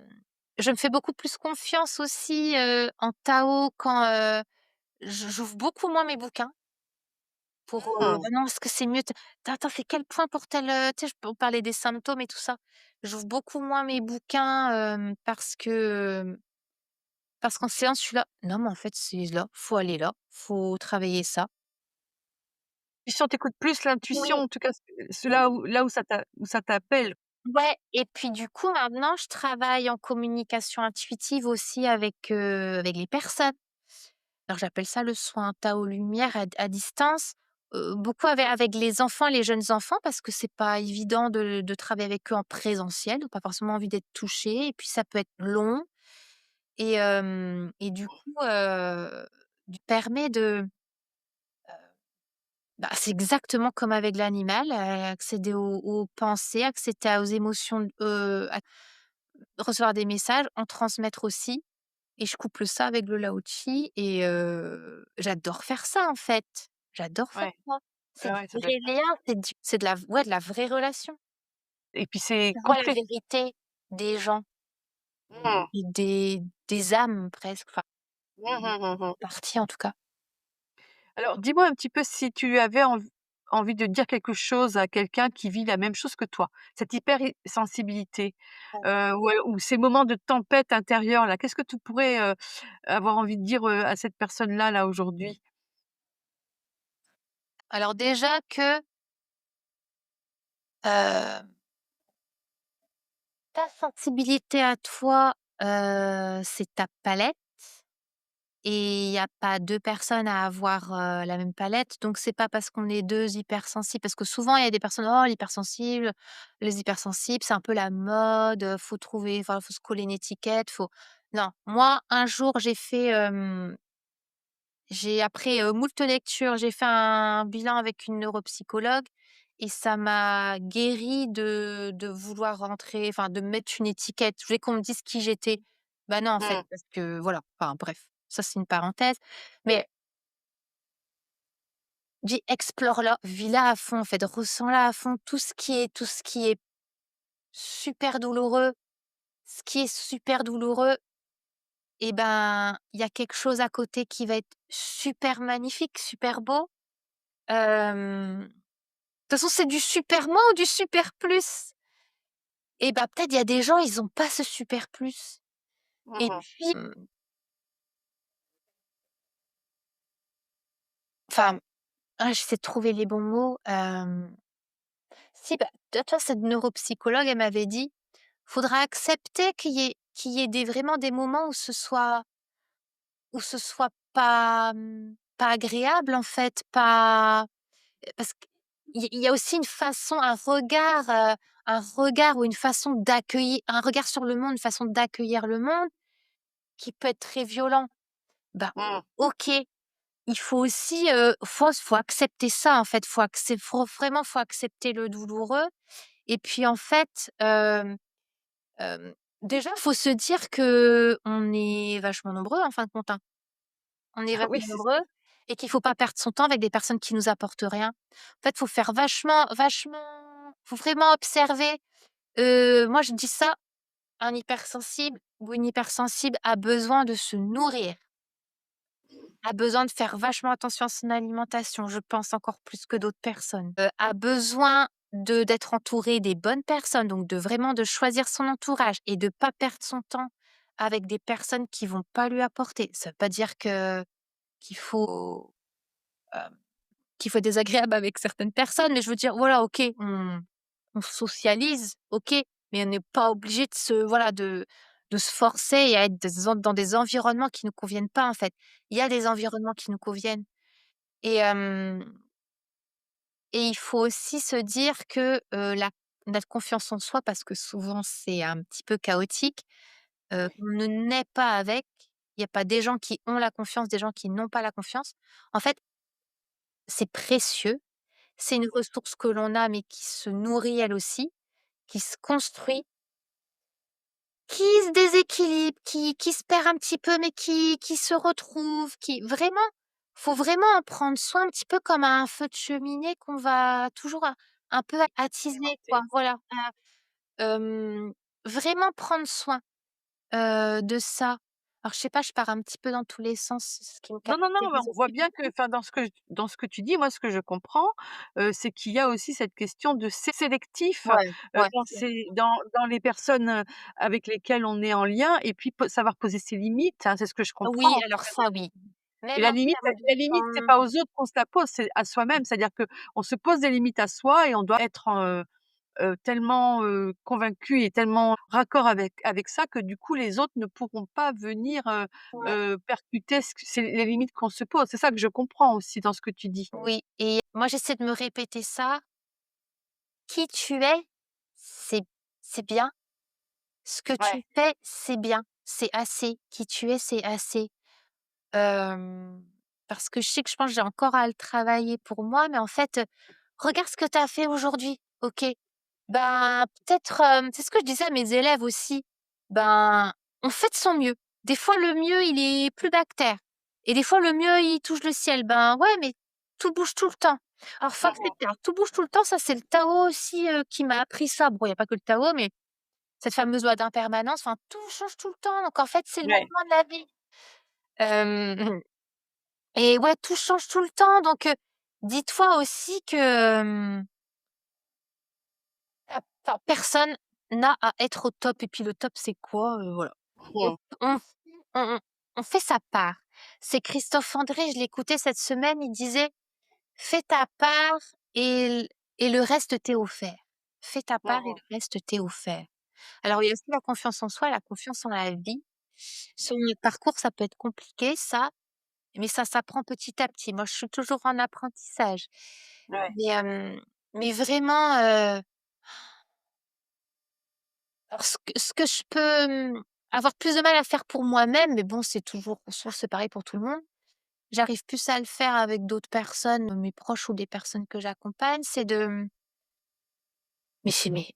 je me fais beaucoup plus confiance aussi, en Tao quand, j'ouvre beaucoup moins mes bouquins pour, Mmh. «Ah non, est-ce que c'est mieux? Attends, c'est quel point pour tel, tu sais, pour parler des symptômes et tout ça. J'ouvre beaucoup moins mes bouquins, parce qu'en séance, je suis là: «Non, mais en fait, c'est là, faut aller là, faut travailler ça». Intuition, tu écoutes plus l'intuition, Oui. en tout cas, c'est là où ça t'appelle. Ouais et puis du coup, maintenant, je travaille en communication intuitive aussi avec les personnes. Alors j'appelle ça le soin Tao lumière à distance, beaucoup avec les enfants, les jeunes enfants parce que c'est pas évident de travailler avec eux en présentiel. Ils ont pas forcément envie d'être touchés et puis ça peut être long et du coup, permet de bah, c'est exactement comme avec l'animal, accéder aux pensées, accéder aux émotions, recevoir des messages, en transmettre aussi et je couple ça avec le lao-chi et j'adore faire ça, en fait. J'adore faire Ouais, ça. ouais, C'est du ouais, ça doit vrai être lien, c'est de la ouais, de la vraie relation. et puis c'est Je vois la complet. vérité des gens Mmh. et des âmes presque, enfin, Mmh mh, mmh mh. partie en tout cas. Alors dis-moi un petit peu si tu avais envie de dire quelque chose à quelqu'un qui vit la même chose que toi, cette hypersensibilité, ou ces moments de tempête intérieure là, qu'est-ce que tu pourrais, avoir envie de dire, à cette personne-là, là, aujourd'hui? Alors déjà que, heu, ta sensibilité à toi, c'est ta palette et il y a pas 2 personnes à avoir, la même palette. Donc c'est pas parce qu'on est 2 hypersensibles parce que souvent il y a des personnes: «Oh l'hypersensible, les hypersensibles, c'est un peu la mode, faut trouver enfin faut se coller une étiquette, faut». Non, moi un jour j'ai après, moult lectures, j'ai fait un bilan avec une neuropsychologue et ça m'a guérie de vouloir rentrer enfin de mettre une étiquette. Je voulais qu'on me dise qui j'étais. Bah non, en fait, Mmh. parce que voilà, enfin bref, ça c'est une parenthèse. Mais dis explore-la, vis-la à fond en fait, ressens-la à fond, tout ce qui est super douloureux, ce qui est super douloureux et ben, il y a quelque chose à côté qui va être super magnifique, super beau. Hem De toute façon, c'est du super moins ou du super plus et bah, peut-être il y a des gens, ils ont pas ce super plus et Mmh. puis, enfin, j'essaie de trouver les bons mots, si, bah, tu vois, cette neuropsychologue, elle m'avait dit: «Faudra accepter qu'il y ait des vraiment des moments où ce soit pas, pas agréable, en fait, pas» parce qu'il y a aussi une façon, un regard ou une façon d'accueillir un regard sur le monde, une façon d'accueillir le monde qui peut être très violent. Bah, Mmh. OK, il faut aussi, faut accepter ça, en fait, faut accepter le douloureux et puis, en fait, déjà, faut se dire que on est vachement nombreux, en fin de compte, hein. On est Ah oui, vachement c'est nombreux et qu'il faut pas perdre son temps avec des personnes qui nous apportent rien. En fait, faut faire faut vraiment observer. Moi, je dis ça, un hypersensible ou une hypersensible a besoin de se nourrir, a besoin de faire vachement attention à son alimentation, je pense encore plus que d'autres personnes. A besoin d'être entouré des bonnes personnes, donc de choisir son entourage et de pas perdre son temps avec des personnes qui vont pas lui apporter. Ça veut pas dire que qu'il faut Hem, qu'il faut être désagréable avec certaines personnes, mais je veux dire, voilà, OK, on socialise, OK, mais on n'est pas obligé de se voilà, de se forcer et à être dans des environnements qui nous conviennent pas, en fait. Il y a des environnements qui nous conviennent et et il faut aussi se dire que, la notre confiance en soi, parce que souvent c'est un petit peu chaotique, on ne naît pas avec. Il y a pas des gens qui ont la confiance, des gens qui n'ont pas la confiance. En fait, c'est précieux. C'est une ressource que l'on a, mais qui se nourrit elle aussi, qui se construit, qui se déséquilibre, qui se perd un petit peu, mais qui se retrouve, qui vraiment faut vraiment en prendre soin un petit peu comme un feu de cheminée qu'on va toujours un peu attiser quoi, alimenté. voilà. Hem, Vraiment prendre soin, de ça. Alors je sais pas, je pars un petit peu dans tous les sens, ce qui me Non, non, non, mais caractérise on voit aussi bien que beaucoup. enfin dans ce que tu dis, moi ce que je comprends, c'est qu'il y a aussi cette question de sélectif, Ouais, ouais, dans les personnes, avec lesquelles on est en lien et puis savoir poser ses limites, hein, c'est ce que je oui, comprends. alors ça oui. Et Même en termes de la limite, c'est temps. pas aux autres qu'on se la pose, c'est à soi-même. C'est-à-dire qu'on se pose des limites à soi et on doit être, tellement, convaincu et tellement raccord avec ça que du coup les autres ne pourront pas venir, Ouais. percuter ce que c'est les limites qu'on se pose. C'est ça que je comprends aussi dans ce que tu dis. Oui et moi j'essaie de me répéter ça: «Qui tu es, c'est c'est bien. Ce que tu Ouais. fais, c'est bien. C'est assez. Qui tu es, c'est assez». Hem, Parce que je sais que je pense que j'ai encore à le travailler pour moi, mais en fait, regarde ce que tu as fait aujourd'hui. OK. Ben, peut-être, c'est ce que je disais à mes élèves aussi. Ben, on fait de son mieux. Des fois, le mieux, il est plus bactère et des fois, le mieux, il touche le ciel. Ben, ouais, mais tout bouge tout le temps. Alors, faut Mmh mh. accepter. Alors, tout bouge tout le temps, ça, c'est le Tao aussi, qui m'a appris ça. Bon, il y a pas que le Tao, mais cette fameuse loi d'impermanence, enfin, tout change tout le temps. Donc, en fait, c'est le Ouais. mouvement de la vie. Hem Et ouais, tout change tout le temps. Donc, dis-toi aussi que, enfin, personne n'a à être au top et puis le top, c'est quoi? Voilà. On Mmh. on on on fait sa part. C'est Christophe André, je l'écoutais cette semaine, il disait: fais ta part et le reste t'est offert. Fais ta part et Mmh. le reste t'est offert. Alors il y a aussi la confiance en soi, la confiance en la vie. Sur notre parcours, ça peut être compliqué ça, mais ça s'apprend petit à petit. Moi, je suis toujours en apprentissage. Ouais, Mais, vraiment, alors ce que je peux, avoir plus de mal à faire pour moi-même, mais bon, c'est toujours je c'est pareil pour tout le monde. J'arrive plus à le faire avec d'autres personnes, mes proches ou des personnes que j'accompagne, c'est de, mais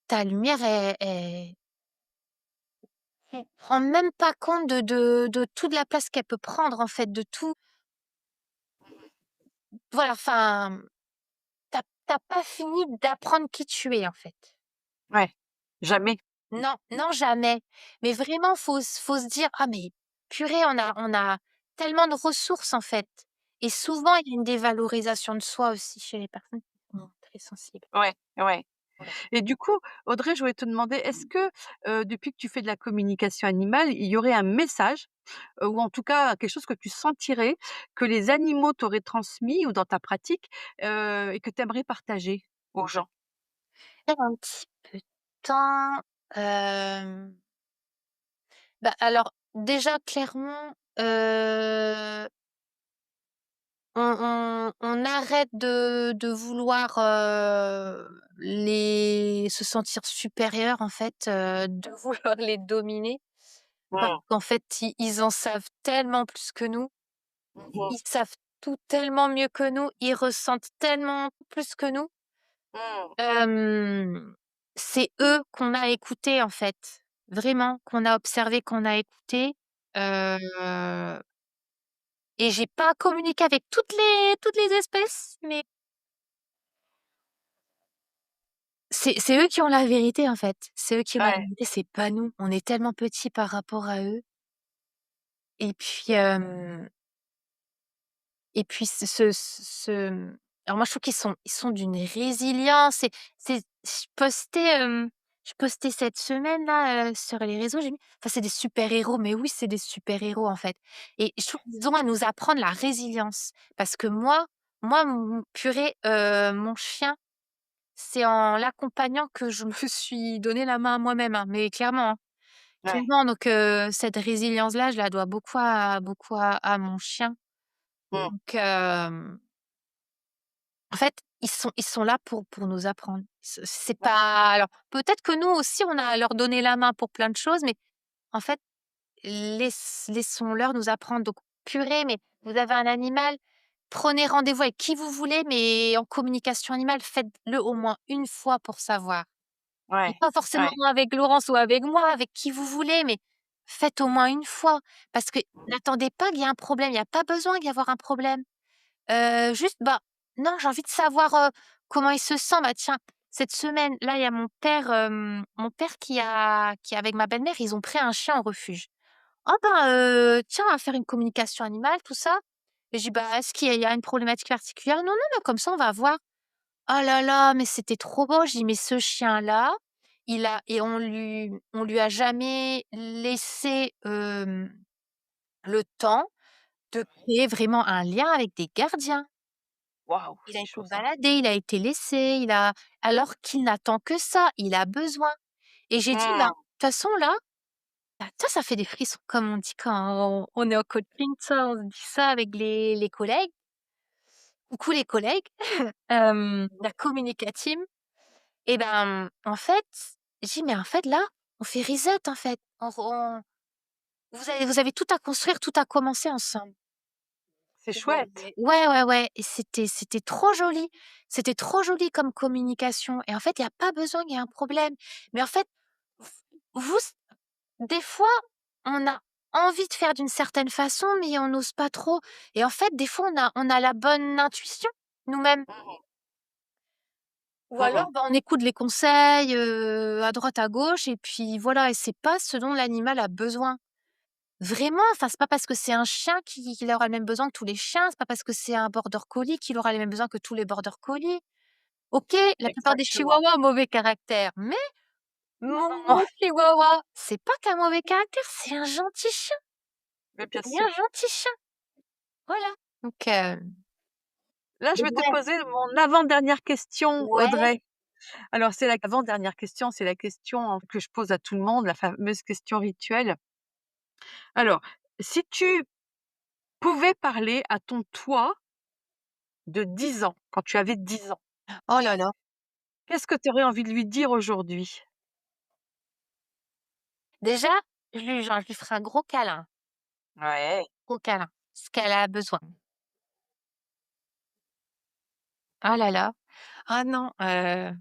ta lumière elle prend même pas compte de toute la place qu'elle peut prendre en fait, de tout voilà, enfin, tu pas fini d'apprendre qui tu es en fait. ouais. Jamais. Non, non, jamais. Mais vraiment, faut se dire: «Ah mais purée, on a tellement de ressources en fait» et souvent, il y a une dévalorisation de soi aussi chez les personnes qui sont très sensibles. Ouais, ouais. Voilà. Et du coup, Audrey, je voulais te demander, est-ce que, depuis que tu fais de la communication animale, il y aurait un message, ou en tout cas quelque chose que tu sentirais que les animaux t'auraient transmis ou dans ta pratique, et que tu aimerais partager aux gens? Un petit peu de temps, hem, bah, alors déjà clairement, on arrête de vouloir, les se sentir supérieurs en fait, de vouloir les dominer. Parce Mmh. qu'en fait, ils en savent tellement plus que nous. Mmh Ils savent tout tellement mieux que nous, ils ressentent tellement plus que nous. mh. C'est eux qu'on a écoutés, en fait. Vraiment, qu'on a observé, qu'on a écouté. Heu et j'ai pas communiqué avec toutes les espèces, mais c'est eux qui ont la vérité, en fait. C'est eux qui ont la Ouais, vérité, c'est pas nous. On est tellement petits par rapport à eux et puis, alors moi je trouve qu'ils sont d'une résilience et je postais cette semaine-là, sur les réseaux, j'ai mis enfin c'est des super-héros, mais oui, c'est des super-héros en fait et je trouve qu'ils ont à nous apprendre la résilience parce que moi purée, mon chien, c'est en l'accompagnant que je me suis donné la main à moi-même, hein, mais clairement, hein, ouais. clairement donc cette résilience-là, je la dois beaucoup à mon chien Mmh. donc en fait, ils sont là pour nous apprendre. C'est pas alors peut-être que nous aussi on a à leur donner la main pour plein de choses, mais en fait, laissons-leur nous apprendre. Donc purée, mais vous avez un animal, prenez rendez-vous avec qui vous voulez, mais en communication animale, faites-le au moins une fois pour savoir. Et Ouais, pas forcément ouais. avec Laurence ou avec moi, avec qui vous voulez, mais faites au moins une fois. Parce que n'attendez pas qu'il y ait un problème, il y a pas besoin d'y avoir un problème. Juste, bah, non, j'ai envie de savoir, comment il se sent. Bah, tiens, cette semaine, là, il y a mon père qui avec ma belle-mère, ils ont pris un chien en refuge. «Oh ben, tiens, on va faire une communication animale, tout ça». Et je dis: «Bah, est-ce qu'il y a une problématique particulière?» «Non, non, non, comme ça, on va voir». Oh là là, mais c'était trop beau. Je dis: «Mais ce chien-là, il a» et on lui a jamais laissé, le temps de créer vraiment un lien avec des gardiens. Waouh, Il a c'est été chaud ça. baladé, il a été laissé, alors qu'il n'attend que ça, il a besoin et j'ai dit: «Bah, de Mmh. toute façon là» ça fait des frissons comme on dit quand on est en coaching, ça, on se dit ça avec les collègues. Coucou les collègues, la communica team et ben, en fait, j'ai dit: «Mais en fait là, on fait reset en fait. On vous avez tout à construire, tout à commencer ensemble». C'est chouette. Ouais, ouais, ouais et c'était trop joli. C'était trop joli comme communication et en fait, il y a pas besoin qu'il y ait un problème. Mais en fait, v vous s des fois, on a envie de faire d'une certaine façon, mais on n'ose pas trop et en fait, des fois, on a la bonne intuition nous-mêmes Mmh ou mh. Mmh. alors, bah, on écoute les conseils, à droite, à gauche et puis voilà et c'est pas ce dont l'animal a besoin. Vraiment, enfin, c'est pas parce que c'est un chien qu'il aura le même besoin que tous les chiens, c'est pas parce que c'est un border collie qu'il aura les mêmes besoins que tous les border collies. OK, la plupart des Exactement. chihuahuas ont mauvais caractère, mais mon Non, chihuahua, c'est pas qu'un mauvais caractère, c'est un gentil chien, mais bien c'est un sûr. gentil chien, voilà. Donc Là, je vais te Ouais, poser mon avant-dernière question, ouais. Audrey. Alors, c'est la avant-dernière question, c'est la question que je pose à tout le monde, la fameuse question rituelle. Alors, si tu pouvais parler à ton toi de 10 ans, quand tu avais 10 ans, Oh là là. qu'est-ce que tu aurais envie de lui dire aujourd'hui? Déjà, je lui ferai un Ouais. gros câlin, ce qu'elle a besoin. Oh là là. Ah non, il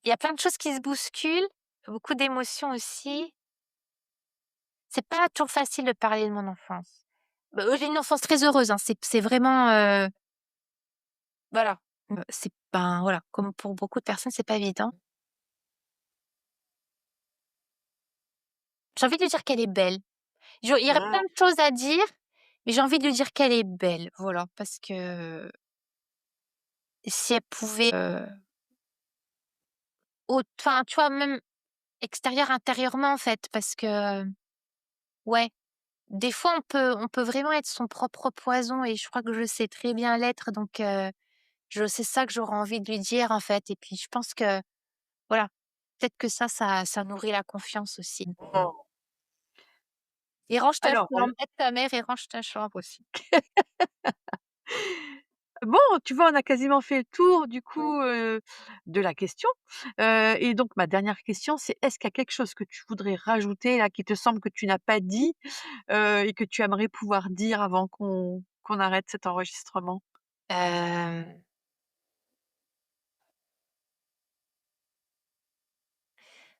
y a plein de choses qui se bousculent, beaucoup d'émotions aussi. C'est pas toujours facile de parler de mon enfance. Bah, j'ai une enfance très heureuse, hein, c'est vraiment, voilà, c'est ben, voilà, comme pour beaucoup de personnes, c'est pas évident. J'ai envie de lui dire qu'elle est belle. Il y aurait plein Mmh. de choses à dire, mais j'ai envie de lui dire qu'elle est belle, voilà, parce que si elle pouvait, enfin, tu vois, même extérieur, intérieurement, en fait, parce que, ouais, des fois, on peut vraiment être son propre poison et je crois que je sais très bien l'être, donc c'est ça que j'aurais envie de lui dire, en fait et puis je pense que, voilà, peut-être que ça nourrit la confiance aussi. Mmh. Et range ta Alors, chambre, aide ta mère et range ta chambre aussi. bon, tu vois, on a quasiment fait le tour du coup, de la question, et donc ma dernière question, c'est est-ce qu'il y a quelque chose que tu voudrais rajouter là, qui te semble que tu n'as pas dit, et que tu aimerais pouvoir dire avant qu'on arrête cet enregistrement? Hem,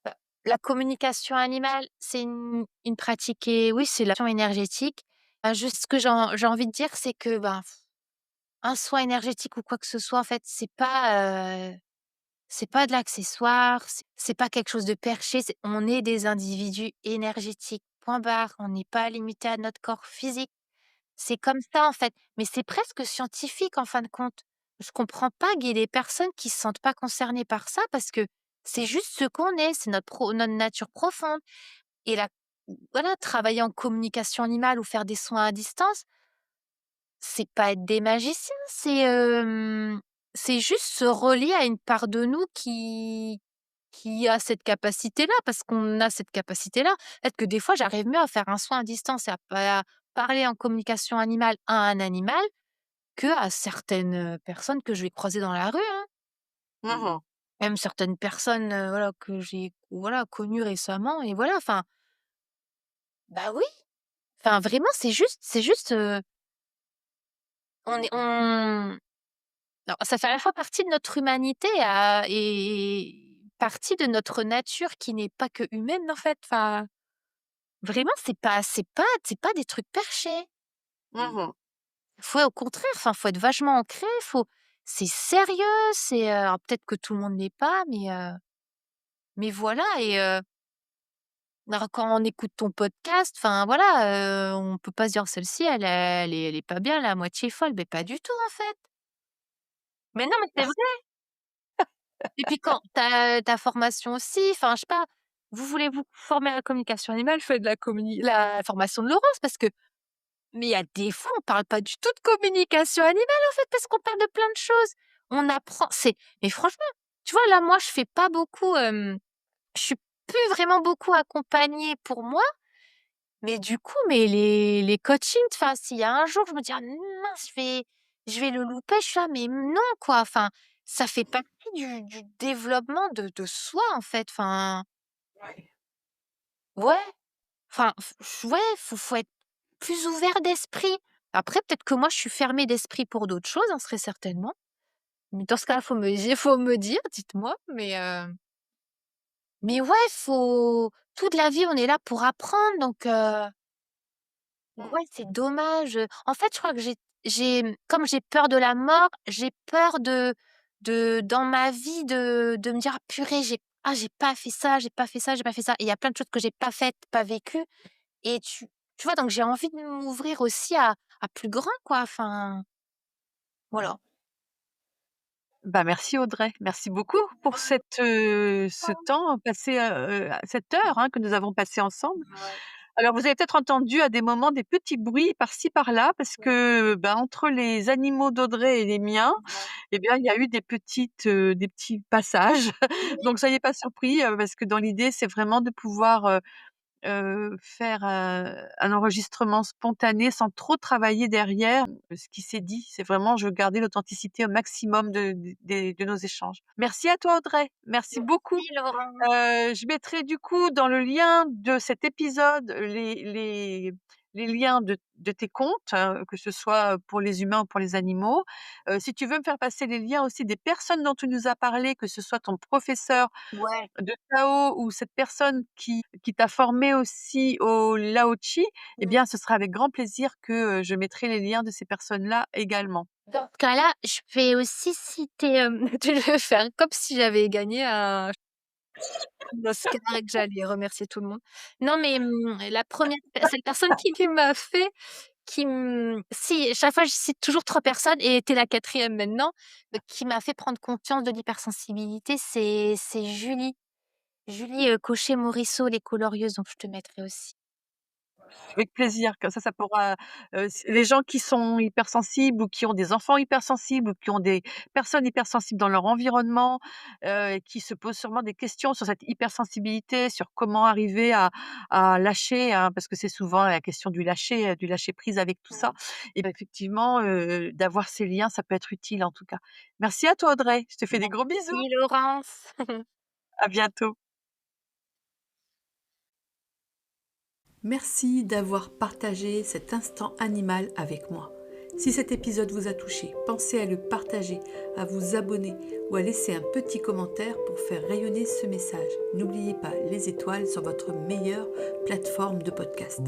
Bah, la communication animale, c'est une pratique et oui, c'est la énergétique. Juste ce que j'ai envie de dire, c'est que, ben, un soin énergétique ou quoi que ce soit, en fait, c'est pas de l'accessoire, c'est pas quelque chose de perché, on est des individus énergétiques, point barre. On n'est pas limité à notre corps physique. C'est comme ça, en fait, mais c'est presque scientifique, en fin de compte. Je comprends pas qu'il y ait des personnes qui se sentent pas concernées par ça parce que c'est juste ce qu'on est, c'est notre nature profonde et voilà, travailler en communication animale ou faire des soins à distance, c'est pas être des magiciens, c'est juste se relier à une part de nous qui a cette capacité-là, parce qu'on a cette capacité-là. Peut-être que des fois, j'arrive mieux à faire un soin à distance et à parler en communication animale à un animal qu'à certaines, personnes que je vais croiser dans la rue, hein. Mmh. Même certaines personnes, voilà, que j'ai, voilà, connues récemment et voilà, enfin, bah, oui, enfin, vraiment, c'est juste, on alors ça fait à la fois partie de notre humanité et partie de notre nature qui n'est pas que humaine, en fait, enfin, vraiment, c'est pas des trucs perchés. Mmh. Faut au contraire, enfin, faut être vachement ancré, c'est sérieux, alors peut-être que tout le monde l'est pas, mais voilà et alors quand on écoute ton podcast, enfin voilà, on peut pas se dire: «Celle-ci, elle est pas bien, elle est à moitié folle», mais pas du tout, en fait. Mais non, mais c'est vrai et puis quand ta formation aussi, enfin, je sais pas, vous voulez vous former à la communication animale, faites la formation de Laurence parce que mais il y a des fois, on parle pas du tout de communication animale, en fait, parce qu'on parle de plein de choses. On apprend mais franchement, tu vois, là, moi, je fais pas beaucoup, je suis plus vraiment beaucoup accompagnée pour moi, mais du coup, mais les coachings, enfin, s'il y a un jour, je me dis: «Ah mince, je vais le louper», je suis là: «Mais non, quoi», enfin, ça fait partie du développement de soi, en fait, enfin, Ouais. ouais, enfin, ouais, faut être plus ouvert d'esprit. Après, peut-être que moi, je suis fermée d'esprit pour d'autres choses, hein, très certainement. Mais dans ce cas-là, faut me dire, dites-moi. Mais ouais, toute la vie, on est là pour apprendre, donc Mmh. ouais, c'est dommage, en fait, je crois que comme j'ai peur de la mort, j'ai peur de dans ma vie de me dire: «Ah purée, j'ai pas fait ça, j'ai pas fait ça, j'ai pas fait ça» et il y a plein de choses que j'ai pas faites, pas vécues et tu vois? Donc j'ai envie de m'ouvrir aussi à plus grand, quoi, enfin, voilà. Bah, merci Audrey, merci beaucoup pour ce temps passé, cette heure, hein, que nous avons passé ensemble. Alors, vous avez peut-être entendu à des moments des petits bruits par-ci par-là parce Ouais. que, entre les animaux d'Audrey et les miens, Ouais. eh bien, il y a eu des petits passages. Oui, Donc soyez pas surpris, parce que dans l'idée, c'est vraiment de pouvoir, faire, un enregistrement spontané sans trop travailler derrière, ce qui s'est dit. C'est vraiment je veux garder l'authenticité au maximum de nos échanges. Merci à toi Audrey, merci beaucoup. merci Laurence. Je mettrai du coup dans le lien de cet épisode les liens de tes comptes, que ce soit pour les humains ou pour les animaux. Si tu veux me faire passer les liens aussi des personnes dont tu nous as parlé, que ce soit ton professeur Ouais. de Tao ou cette personne qui t'a formé aussi au Lao-Chi, eh Mmh. bien, ce sera avec grand plaisir que, je mettrai les liens de ces personnes-là également. Dans ce cas-là, je vais aussi citer, je vais faire comme si j'avais gagné un Oscar et que j'allais remercier tout le monde. Non, mais, la première cette personne qui m'a fait si, chaque fois je cite toujours 3 personnes et tu es la 4e maintenant, qui m'a fait prendre conscience de l'hypersensibilité, c'est Julie. Julie, Cochet-Morisseau, Les Colorieuses, donc je te mettrai aussi. Avec plaisir, comme ça pourra, s les gens qui sont hypersensibles ou qui ont des enfants hypersensibles ou qui ont des personnes hypersensibles dans leur environnement, et qui se posent sûrement des questions sur cette hypersensibilité, sur comment arriver à lâcher, hein, parce que c'est souvent la question du lâcher prise avec tout ça et bah, effectivement, d'avoir ces liens, ça peut être utile en tout cas. Merci à toi Audrey, je te fais des gros bisous. Merci Laurence. À bientôt. Merci d'avoir partagé cet instant animal avec moi. Si cet épisode vous a touché, pensez à le partager, à vous abonner ou à laisser un petit commentaire pour faire rayonner ce message. N'oubliez pas les étoiles sur votre meilleure plateforme de podcast.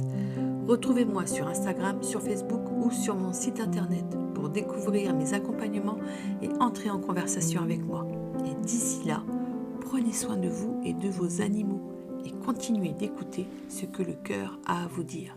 Retrouvez-moi sur Instagram, sur Facebook ou sur mon site internet pour découvrir mes accompagnements et entrer en conversation avec moi. Et d'ici là, prenez soin de vous et de vos animaux et continuez d'écouter ce que le cœur a à vous dire.